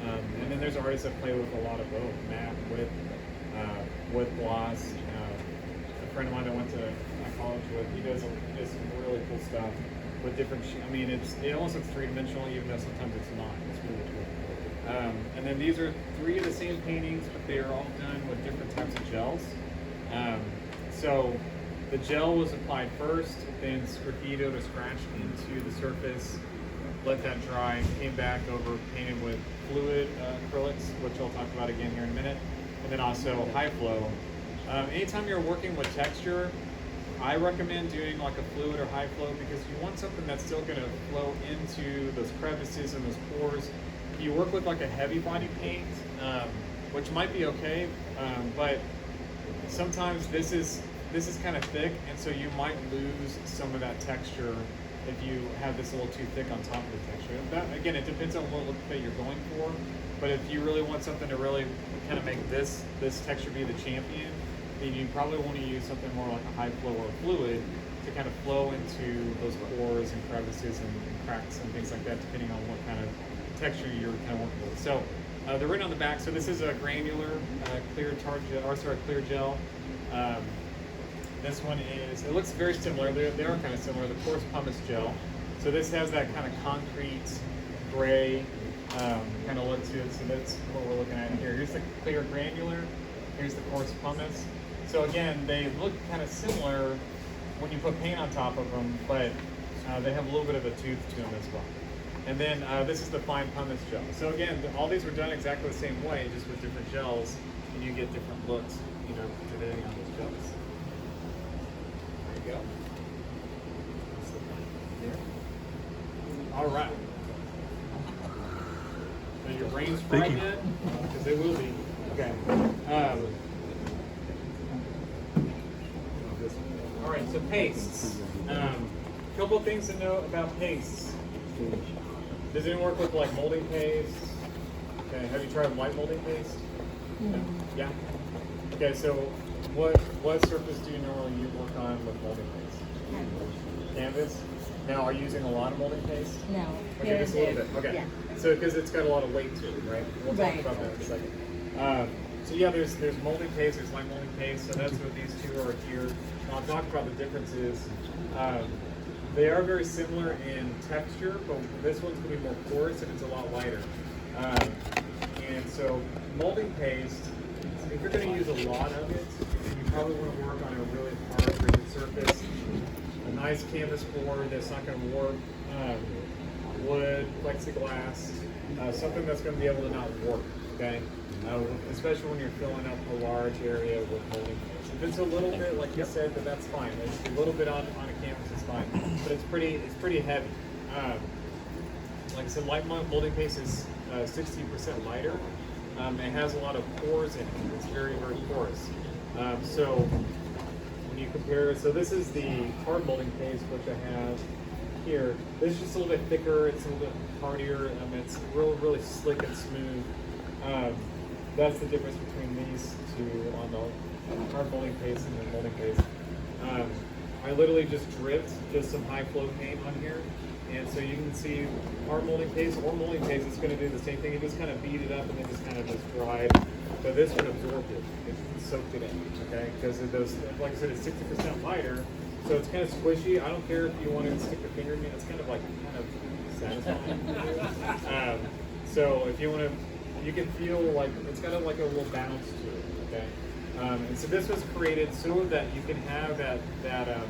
And then there's artists that play with a lot of both, matte with gloss. A friend of mine I went to college with, he does some really cool stuff with different. I mean, it almost looks three-dimensional, even though sometimes it's not. It's really cool. And then these are three of the same paintings, but they are all done with different types of gels. So the gel was applied first, then graffitoed or scratched into the surface, let that dry, came back over, painted with fluid acrylics, which I'll talk about again here in a minute, and then also high flow. Anytime you're working with texture, I recommend doing like a fluid or high flow because you want something that's still going to flow into those crevices and those pores. If you work with like a heavy body paint, which might be okay, but sometimes this is kind of thick, and so you might lose some of that texture if you have this a little too thick on top of the texture. That, again, it depends on what look that you're going for, but if you really want something to really kind of make this texture be the champion, then you probably want to use something more like a high flow or fluid to kind of flow into those pores and crevices and cracks and things like that, depending on what kind of texture you're kind of working with. So they're written on the back. So this is a granular clear gel. This one is, it looks very similar. They are kind of similar. The coarse pumice gel. So this has that kind of concrete gray kind of look to it. So that's what we're looking at here. Here's the clear granular. Here's the coarse pumice. So again, they look kind of similar when you put paint on top of them, but they have a little bit of a tooth to them as well. And then this is the fine pumice gel. So again, all these were done exactly the same way, just with different gels, and you get different looks, you know, depending on those gels. There you go. All right. So your brain's fried yet? Because they will be. Okay. All right, so pastes. Couple of things to know about pastes. Does anyone work with like molding paste? Okay, have you tried white molding paste? No. Yeah. Okay, so what surface do you normally work on with molding paste? Canvas. Now, are you using a lot of molding paste? No. Okay, just a little bit. Okay. Yeah. So because it's got a lot of weight to it, right? We'll talk Right. about that in a second. So yeah, there's molding paste, there's light molding paste, so that's what these two are here. I'll talk about the differences. They are very similar in texture, but this one's going to be more porous and it's a lot lighter. And so molding paste, if you're going to use a lot of it, you probably want to work on a really hard rigid surface, a nice canvas board that's not going to warp, wood, plexiglass, something that's going to be able to not warp, okay? Especially when you're filling up a large area with molding paste. If it's a little bit, like you said, then that's fine. It's a little bit on a canvas is fine, but it's pretty heavy. Like I said, light molding paste is 60% lighter. It has a lot of pores in it. It's very, very porous. So when you compare, so this is the hard molding paste, which I have here. This is just a little bit thicker. It's a little bit hardier. It's really slick and smooth. That's the difference between these two on the hard molding paste and the molding paste. I literally just dripped just some high flow paint on here, And so you can see our molding paste or molding paste is going to do the same thing. You just kind of beat it up and then just kind of just dried. But this one absorbed it. It soaked it in, okay? Because of those, like I said, it's 60% lighter. So it's kind of squishy. I don't care if you want to stick your finger in it. It's kind of like satisfying. So if you want to, you can feel like it's got like a little bounce to it, okay? And so this was created so that you can have that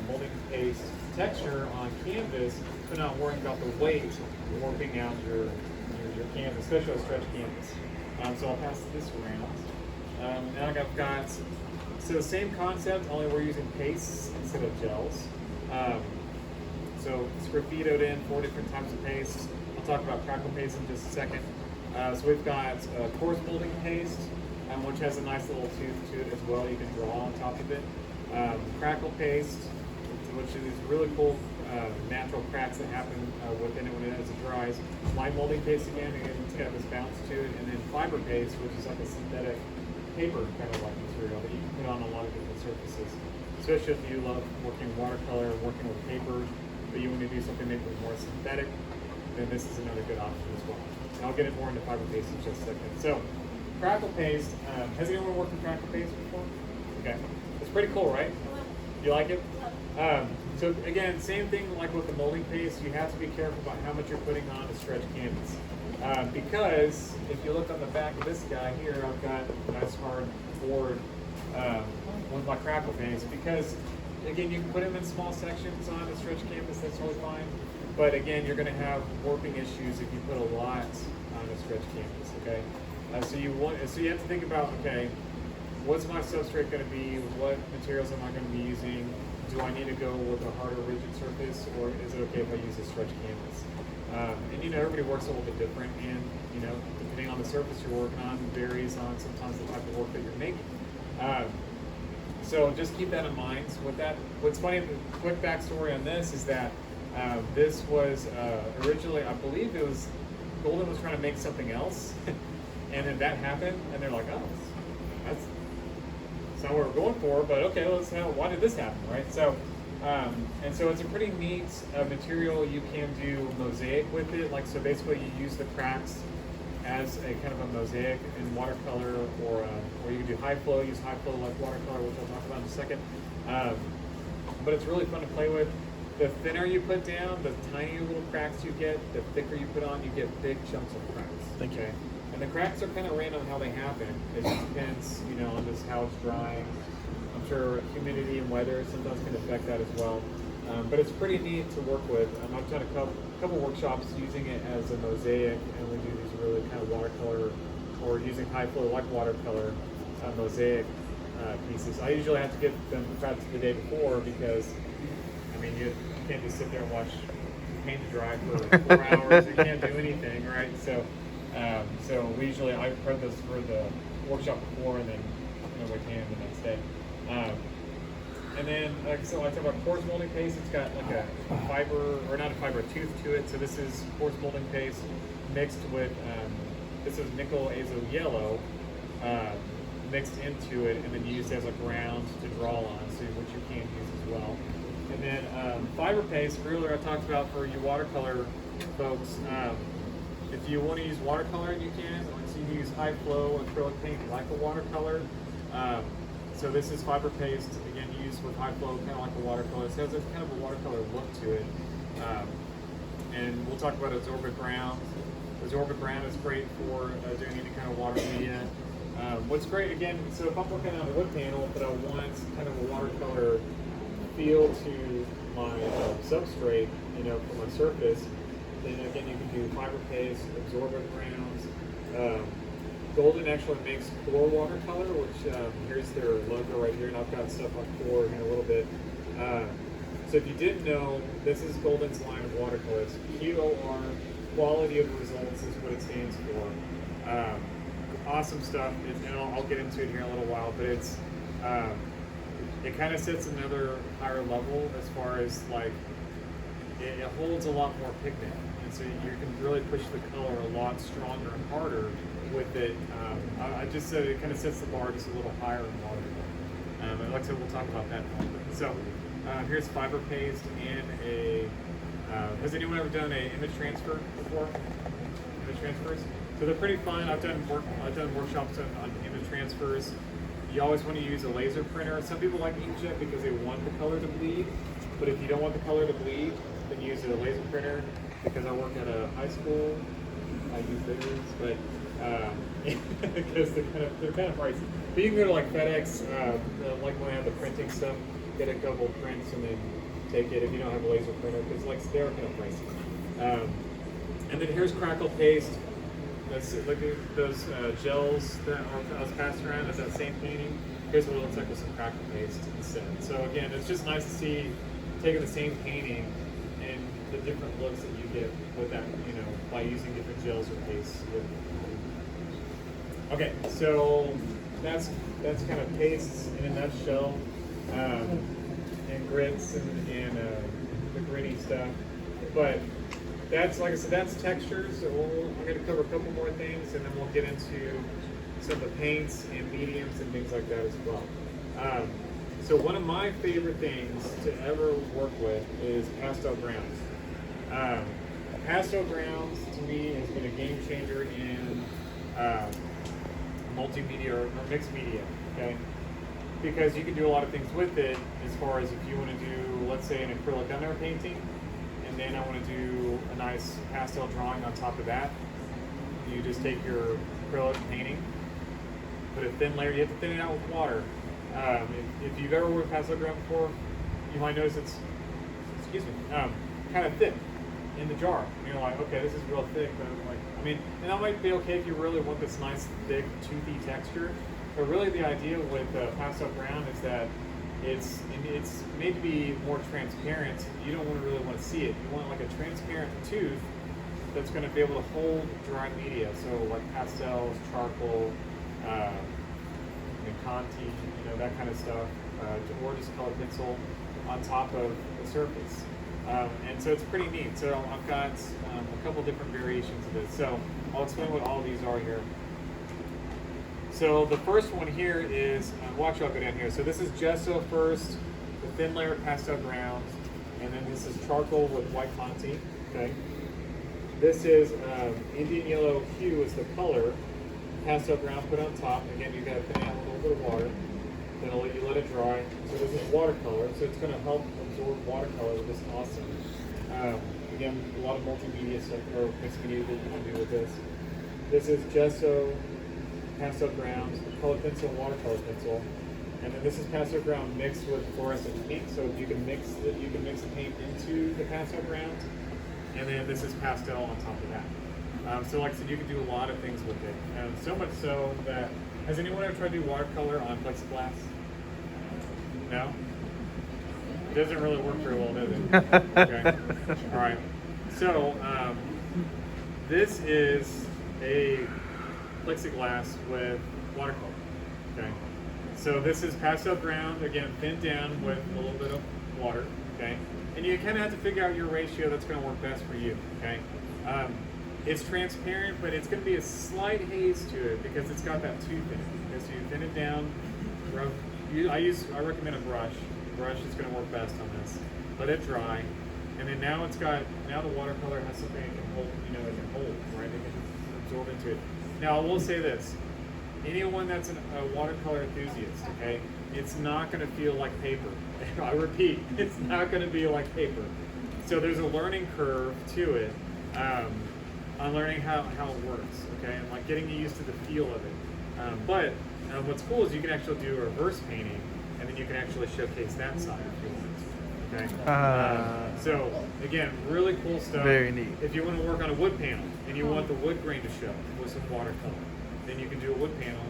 molding paste texture on canvas, but not worrying about the weight warping out your canvas, especially a stretch canvas. So I'll pass this around. Now I've got, so same concept, only we're using pastes instead of gels. So it's graffitoed in 4 different types of paste. I'll talk about crackle paste in just a second. So we've got coarse molding paste, which has a nice little tooth to it as well. You can draw on top of it. Crackle paste, which is these really cool natural cracks that happen within it as it dries. Light molding paste again, it's got this bounce to it. And then fiber paste, which is like a synthetic paper kind of like material that you can put on a lot of different surfaces. Especially if you love working watercolor, working with paper, but you want to do something maybe more synthetic, then this is another good option as well. And I'll get it more into fiber paste in just a second. So, crackle paste. Has anyone worked with crackle paste before? Okay, it's pretty cool, right? You like it? So again, same thing like with the molding paste. You have to be careful about how much you're putting on to stretch canvas. Because if you look on the back of this guy here, I've got a nice hard board with my crackle paste. Because again, you can put them in small sections on a stretch canvas. That's totally fine. But again, you're going to have warping issues if you put a lot on a stretch canvas. Okay. So you have to think about, okay, what's my substrate going to be? What materials am I going to be using? Do I need to go with a harder rigid surface, or is it okay if I use a stretch canvas? And you know, everybody works a little bit different, and you know, depending on the surface you're working on, varies on sometimes the type of work that you're making. So just keep that in mind. So with that, what's funny, the quick backstory on this is that this was originally, I believe it was, Golden was trying to make something else, and then that happened, and they're like, oh, that's not what we're going for, but okay, why did this happen, right? So, and so it's a pretty neat material. You can do mosaic with it, like, so basically you use the cracks as a kind of a mosaic in watercolor, or you can do high flow, use high flow like watercolor, which I'll talk about in a second. But it's really fun to play with. The thinner you put down, the tinier little cracks you get, the thicker you put on, you get big chunks of cracks. Thank you. And the cracks are kind of random how they happen. It just depends, you know, on just how it's drying. I'm sure humidity and weather sometimes can affect that as well. But it's pretty neat to work with. I've done a couple workshops using it as a mosaic, and we do these really kind of watercolor, or using high flow like watercolor mosaic pieces. I usually have to get them prepped the day before because, I mean, you can't just sit there and watch paint dry for 4 hours. You can't do anything, right? So we usually, I prep this for the workshop before, and then we paint the next day. And then, so I talk about coarse molding paste. It's got like a fiber, or not a fiber, a tooth to it. So this is coarse molding paste mixed with, this is nickel azo yellow, mixed into it, and then used as a ground to draw on, so which you can use as well. And then fiber paste, earlier I talked about for you watercolor folks, if you want to use watercolor, you can. So you can use high flow acrylic paint like a watercolor. So this is fiber paste, again, used with high flow, kind of like a watercolor. So it has a kind of a watercolor look to it. And we'll talk about absorbent ground. Absorbent ground is great for doing any kind of water media. What's great, again, so if I'm working on a wood panel, but I want kind of a watercolor feel to my substrate, you know, for my surface, then again, you can do fiber paste, absorbent grounds. Golden actually makes Core watercolor, which here's their logo right here, and I've got stuff on Core in a little bit. So if you didn't know, this is Golden's line of watercolors. QOR, quality of results, is what it stands for. Awesome stuff, and I'll get into it here in a little while, but it's it kind of sets another higher level as far as like it holds a lot more pigment, and so you can really push the color a lot stronger and harder with it. I just said it kind of sets the bar just a little higher in water. And like I said, we'll talk about that in a moment. So here's fiber paste and a Has anyone ever done an image transfer before? Image transfers? So they're pretty fun. I've done workshops on image transfers. You always want to use a laser printer. Some people like inkjet because they want the color to bleed. But if you don't want the color to bleed, then use a laser printer. Because I work at a high school, I use theirs, but because they're kind of pricey. But you can go to like FedEx, like when they have the printing stuff, get a couple prints and then take it if you don't have a laser printer, because like they're kind of pricey. And then here's crackle paste. Look at those gels that I was passing around as that same painting. Here's what it looks like with some crackle paste instead. So again, it's just nice to see taking the same painting and the different looks that you get with that, by using different gels or pastes. Okay, so that's kind of pastes in a nutshell, and grits and the gritty stuff. But that's, like I said, that's textures. So I'm going to cover a couple more things, and then we'll get into some of the paints and mediums and things like that as well. So one of my favorite things to ever work with is pastel grounds. Pastel grounds to me has been a game changer in multimedia or mixed media. Okay, because you can do a lot of things with it. As far as if you want to do, let's say, an acrylic under painting, and then I want to do a nice pastel drawing on top of that. You just take your acrylic painting, put a thin layer. You have to thin it out with water. If you've ever worked with pastel ground before, you might notice it's, kind of thick in the jar. And you're like, okay, this is real thick, but and that might be okay if you really want this nice, thick, toothy texture. But really, the idea with pastel ground is that it's made to be more transparent. You don't really want to see it. You want like a transparent tooth that's going to be able to hold dry media. So like pastels, charcoal, Conti, that kind of stuff, or just color pencil on top of the surface. And so it's pretty neat. So I've got a couple different variations of this. So I'll explain what all these are here. So the first one here is, watch, I'll go down here. So this is gesso first, the thin layer of pastel ground, and then this is charcoal with white Conti. Okay. This is Indian yellow hue is the color. Pastel ground put on top. Again, you got to thin out a little bit of water. Then I'll let you let it dry. So this is watercolor. So it's going to help absorb watercolor with this awesome. Again, a lot of multimedia stuff or mixed media that you can do with this. This is gesso, pastel ground, color pencil, and watercolor pencil. And then this is pastel ground mixed with fluorescent paint. So you can mix the paint into the pastel ground. And then this is pastel on top of that. So like I said, you can do a lot of things with it. So much so that, has anyone ever tried to do watercolor on plexiglass? No? It doesn't really work very well, does it? Okay. All right. So this is a plexiglass with watercolor. Okay. So this is pastel ground, again, thinned down with a little bit of water. Okay. And you kind of have to figure out your ratio that's going to work best for you. Okay. It's transparent, but it's going to be a slight haze to it because it's got that tooth in it. Okay, so you thin it down. I recommend a brush. The brush is going to work best on this. Let it dry, and then now the watercolor has something it can hold. It can hold, right? It can absorb into it. Now I will say this: anyone that's a watercolor enthusiast, okay, it's not going to feel like paper. I repeat, it's not going to be like paper. So there's a learning curve to it. On learning how it works, okay, and like getting used to the feel of it. But what's cool is you can actually do a reverse painting, and then you can actually showcase that side if you want. Okay. So again, really cool stuff. Very neat. If you want to work on a wood panel and you want the wood grain to show with some watercolor, then you can do a wood panel,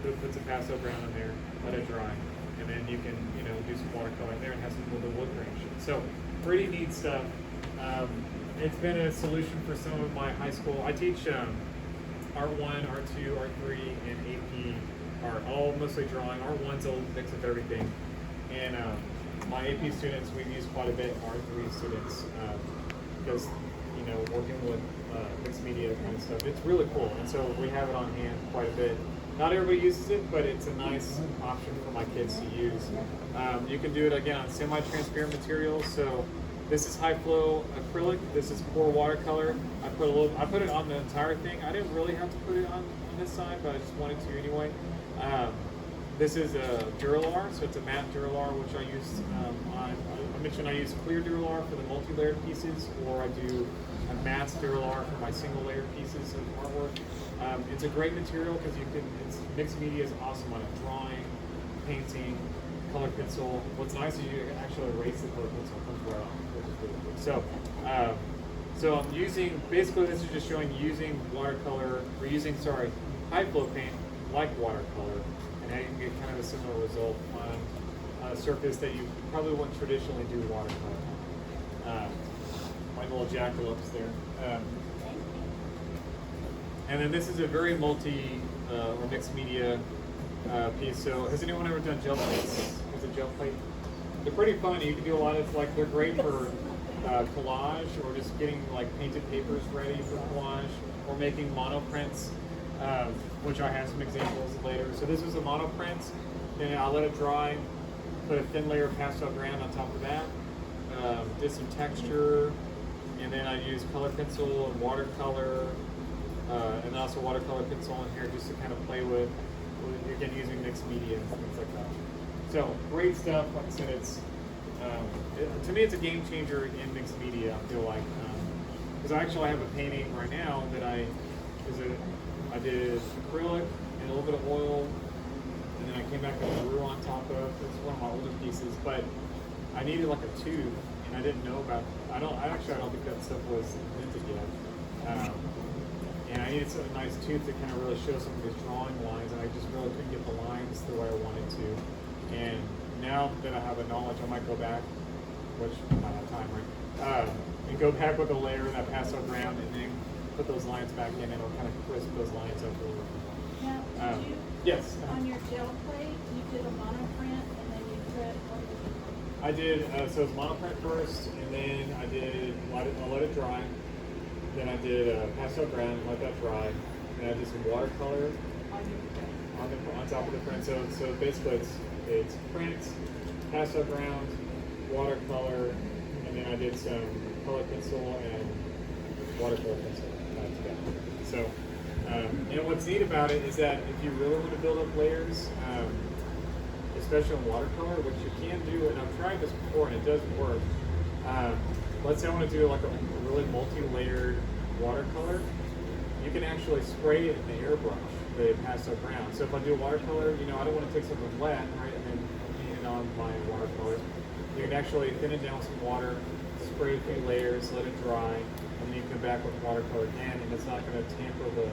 put some pastel ground in there, let it dry, and then you can do some watercolor in there and have some of the wood grain show. So pretty neat stuff. It's been a solution for some of my high school. I teach R1, R2, R3, and AP are all mostly drawing. R1's a mix of everything. And my AP students, we've used quite a bit, R3 students, because, working with mixed media kind of stuff, it's really cool. And so we have it on hand quite a bit. Not everybody uses it, but it's a nice option for my kids to use. You can do it, again, on semi-transparent materials. So This is high flow acrylic. This is pour watercolor. I put it on the entire thing. I didn't really have to put it on this side, but I just wanted to anyway. This is a Duralar, so it's a matte Duralar, which I use I mentioned I use clear Duralar for the multi-layered pieces, or I do a matte Duralar for my single-layered pieces of artwork. It's a great material because mixed media is awesome on it. Drawing, painting, color pencil. What's nice is you actually erase the color pencil and comes right off, which is really cool. So I'm using, basically this is just showing using watercolor, or using, high flow paint like watercolor, and now you can get kind of a similar result on a surface that you probably wouldn't traditionally do watercolor on. My little jackalopes there. And then this is a very or mixed media piece. So has anyone ever done gel plates? Is it gel plate? They're pretty fun. You can do a lot of, they're great for collage, or just getting painted papers ready for collage, or making monoprints, which I have some examples later. So this is a monoprint, then I'll let it dry, put a thin layer of pastel ground on top of that, did some texture, and then I use color pencil and watercolor, and also watercolor pencil in here just to kind of play with again, using mixed media and things like that. So great stuff. Like I said, to me it's a game changer in mixed media. I feel like because I actually have a painting right now that I did acrylic and a little bit of oil, and then I came back and drew on top of. It's one of my older pieces, but I needed a tube, and I didn't know about. I don't think that stuff was invented yet. And I needed some nice tube to kind of really show some of these drawing lines, and I just really couldn't get the lines the way I wanted to. And now that I have a knowledge, I might go back, which I don't have time, right? And go back with a layer of that pastel ground, and then put those lines back in, and it'll kind of crisp those lines up a little bit. Now, did you, yes. on your gel plate, you did a monoprint, and then you put what did you do? I did, so it was monoprint first, and then I let it dry. Then I did pastel ground, let that dry. Then I did some watercolor on top of the print. So basically it's print, pastel ground, watercolor, and then I did some color pencil and watercolor pencil together. So, and what's neat about it is that if you really want to build up layers, especially in watercolor, which you can do, and I've tried this before and it does work. Let's say I want to do a really multi-layered watercolor. You can actually spray it in the airbrush, the pastel ground. So if I do watercolor, I don't want to take something wet, right, and then paint it on my watercolor. You can actually thin it down with some water, spray a few layers, let it dry, and then you come back with watercolor again, and it's not going to tamper the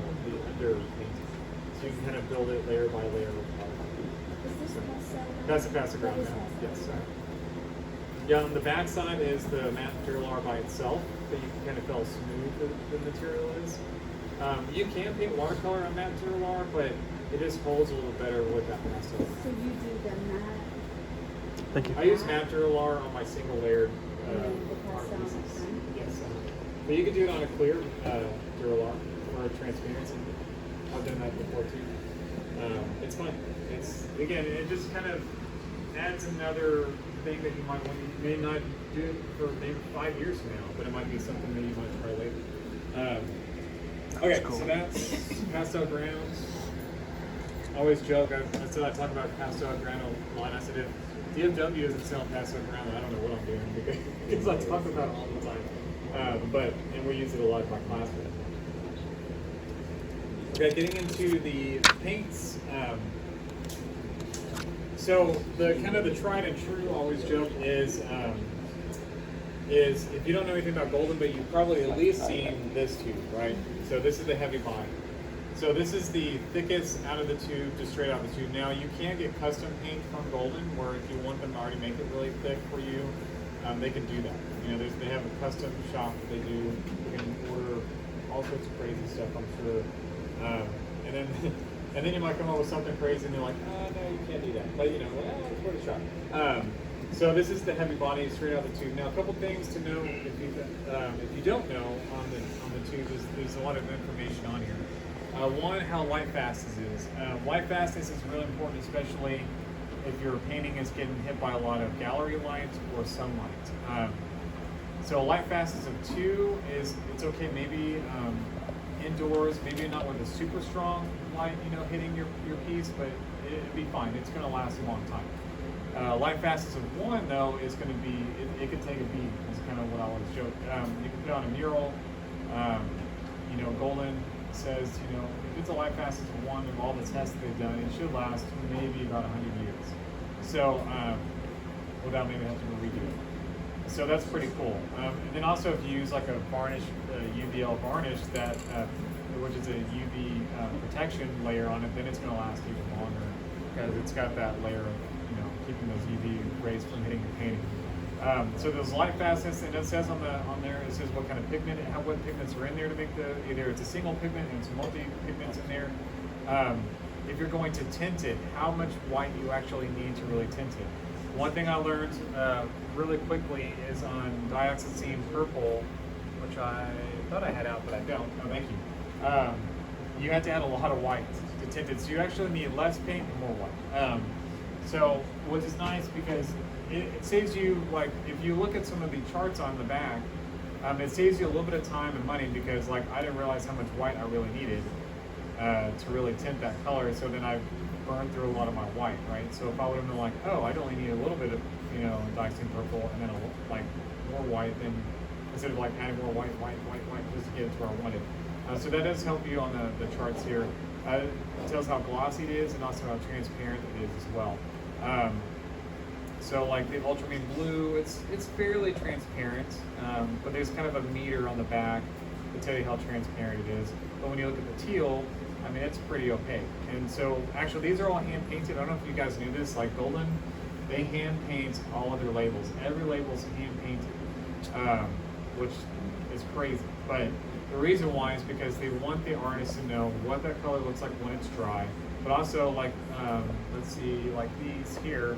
under painting. So you can kind of build it layer by layer with watercolor. Is this pastel? That's a pastel ground now. Yes, sir. Yeah, on the back side is the matte Duralar by itself, that you can kind of feel how smooth the material is. You can paint watercolor on matte Duralar, but it just holds a little better with that pastel. So you do the matte. Thank you. I use matte Duralar on my single layered the art pastel pieces. on the Yes, but you can do it on a clear Duralar for transparency. I've done that before too. It's fun. Again, it just kind of adds another thing that you may not do for maybe 5 years from now, but it might be something that you might try later. Okay, cool. So that's pastel grounds. I always joke, I talk about pastel ground online. I said, if DFW isn't selling pastel ground, I don't know what I'm doing, because I talk about it all the time. And we use it a lot in my class. Okay, getting into the paints. So the kind of the tried and true always joke is if you don't know anything about Golden, but you've probably at least seen this tube, right? So this is the heavy body. So this is the thickest out of the tube, just straight out of the tube. Now you can get custom paint from Golden, where if you want them to already make it really thick for you, they can do that. They have a custom shop that they do. You can order all sorts of crazy stuff, I'm sure. And then you might come up with something crazy, and they're like, oh, no, you can't do that. But it's worth a shot. So this is the heavy body straight out of the tube. Now, a couple things to know if you don't know on the tube is there's a lot of information on here. One, how light fastness is. Light fastness is really important, especially if your painting is getting hit by a lot of gallery light or sunlight. So a light fastness of 2 is, it's okay maybe indoors, maybe not with a super strong light, hitting your piece, but it'd be fine. It's going to last a long time. Light fastness of 1 though is going to be, it could take a beat. Is kind of what I always joke. You can put on a mural. Golden says, if it's a light fastness of 1 of all the tests that they've done, it should last maybe about 100 years. So without maybe having to redo it. So that's pretty cool. And then also if you use like a varnish, UVL varnish that, which is a UV protection layer on it, then it's going to last even longer because it's got that layer of, keeping those UV rays from hitting your painting. So there's light fastness, and it says on there, it says what kind of pigment, what pigments are in there to make either it's a single pigment and it's multi pigments in there. If you're going to tint it, how much white you actually need to really tint it. One thing I learned really quickly is on Dioxin Purple, which I thought I had out, but I don't. Oh, thank you. You have to add a lot of white to tint it, so you actually need less paint and more white. So, which is nice because it saves you, like, if you look at some of the charts on the back, it saves you a little bit of time and money because, like, I didn't realize how much white I really needed to really tint that color. So then I burned through a lot of my white, right? So if I would have been like, oh, I'd only need a little bit of, Dioxin Purple and then like more white, then instead of like adding more white, just to get it to where I wanted. So that does help you on the charts here. It tells how glossy it is and also how transparent it is as well. So like the ultramarine blue, it's fairly transparent, but there's kind of a meter on the back to tell you how transparent it is. But when you look at the teal, I mean, it's pretty opaque. And so actually these are all hand painted. I don't know if you guys knew this, like Golden, they hand paint all of their labels. Every label is hand painted, which is crazy. But the reason why is because they want the artist to know what that color looks like when it's dry. But also, like, let's see, like these here,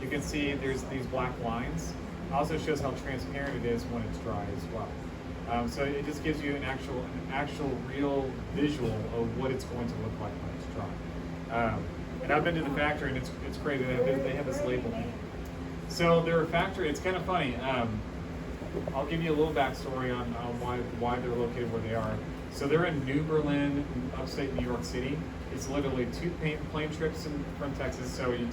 you can see there's these black lines. Also shows how transparent it is when it's dry as well. So it just gives you an actual real visual of what it's going to look like when it's dry. And I've been to the factory and it's crazy. They have this label. So their factory, it's kind of funny. I'll give you a little backstory on why they're located where they are. So they're in New Berlin, upstate New York City. It's literally 2 plane trips from Texas. So you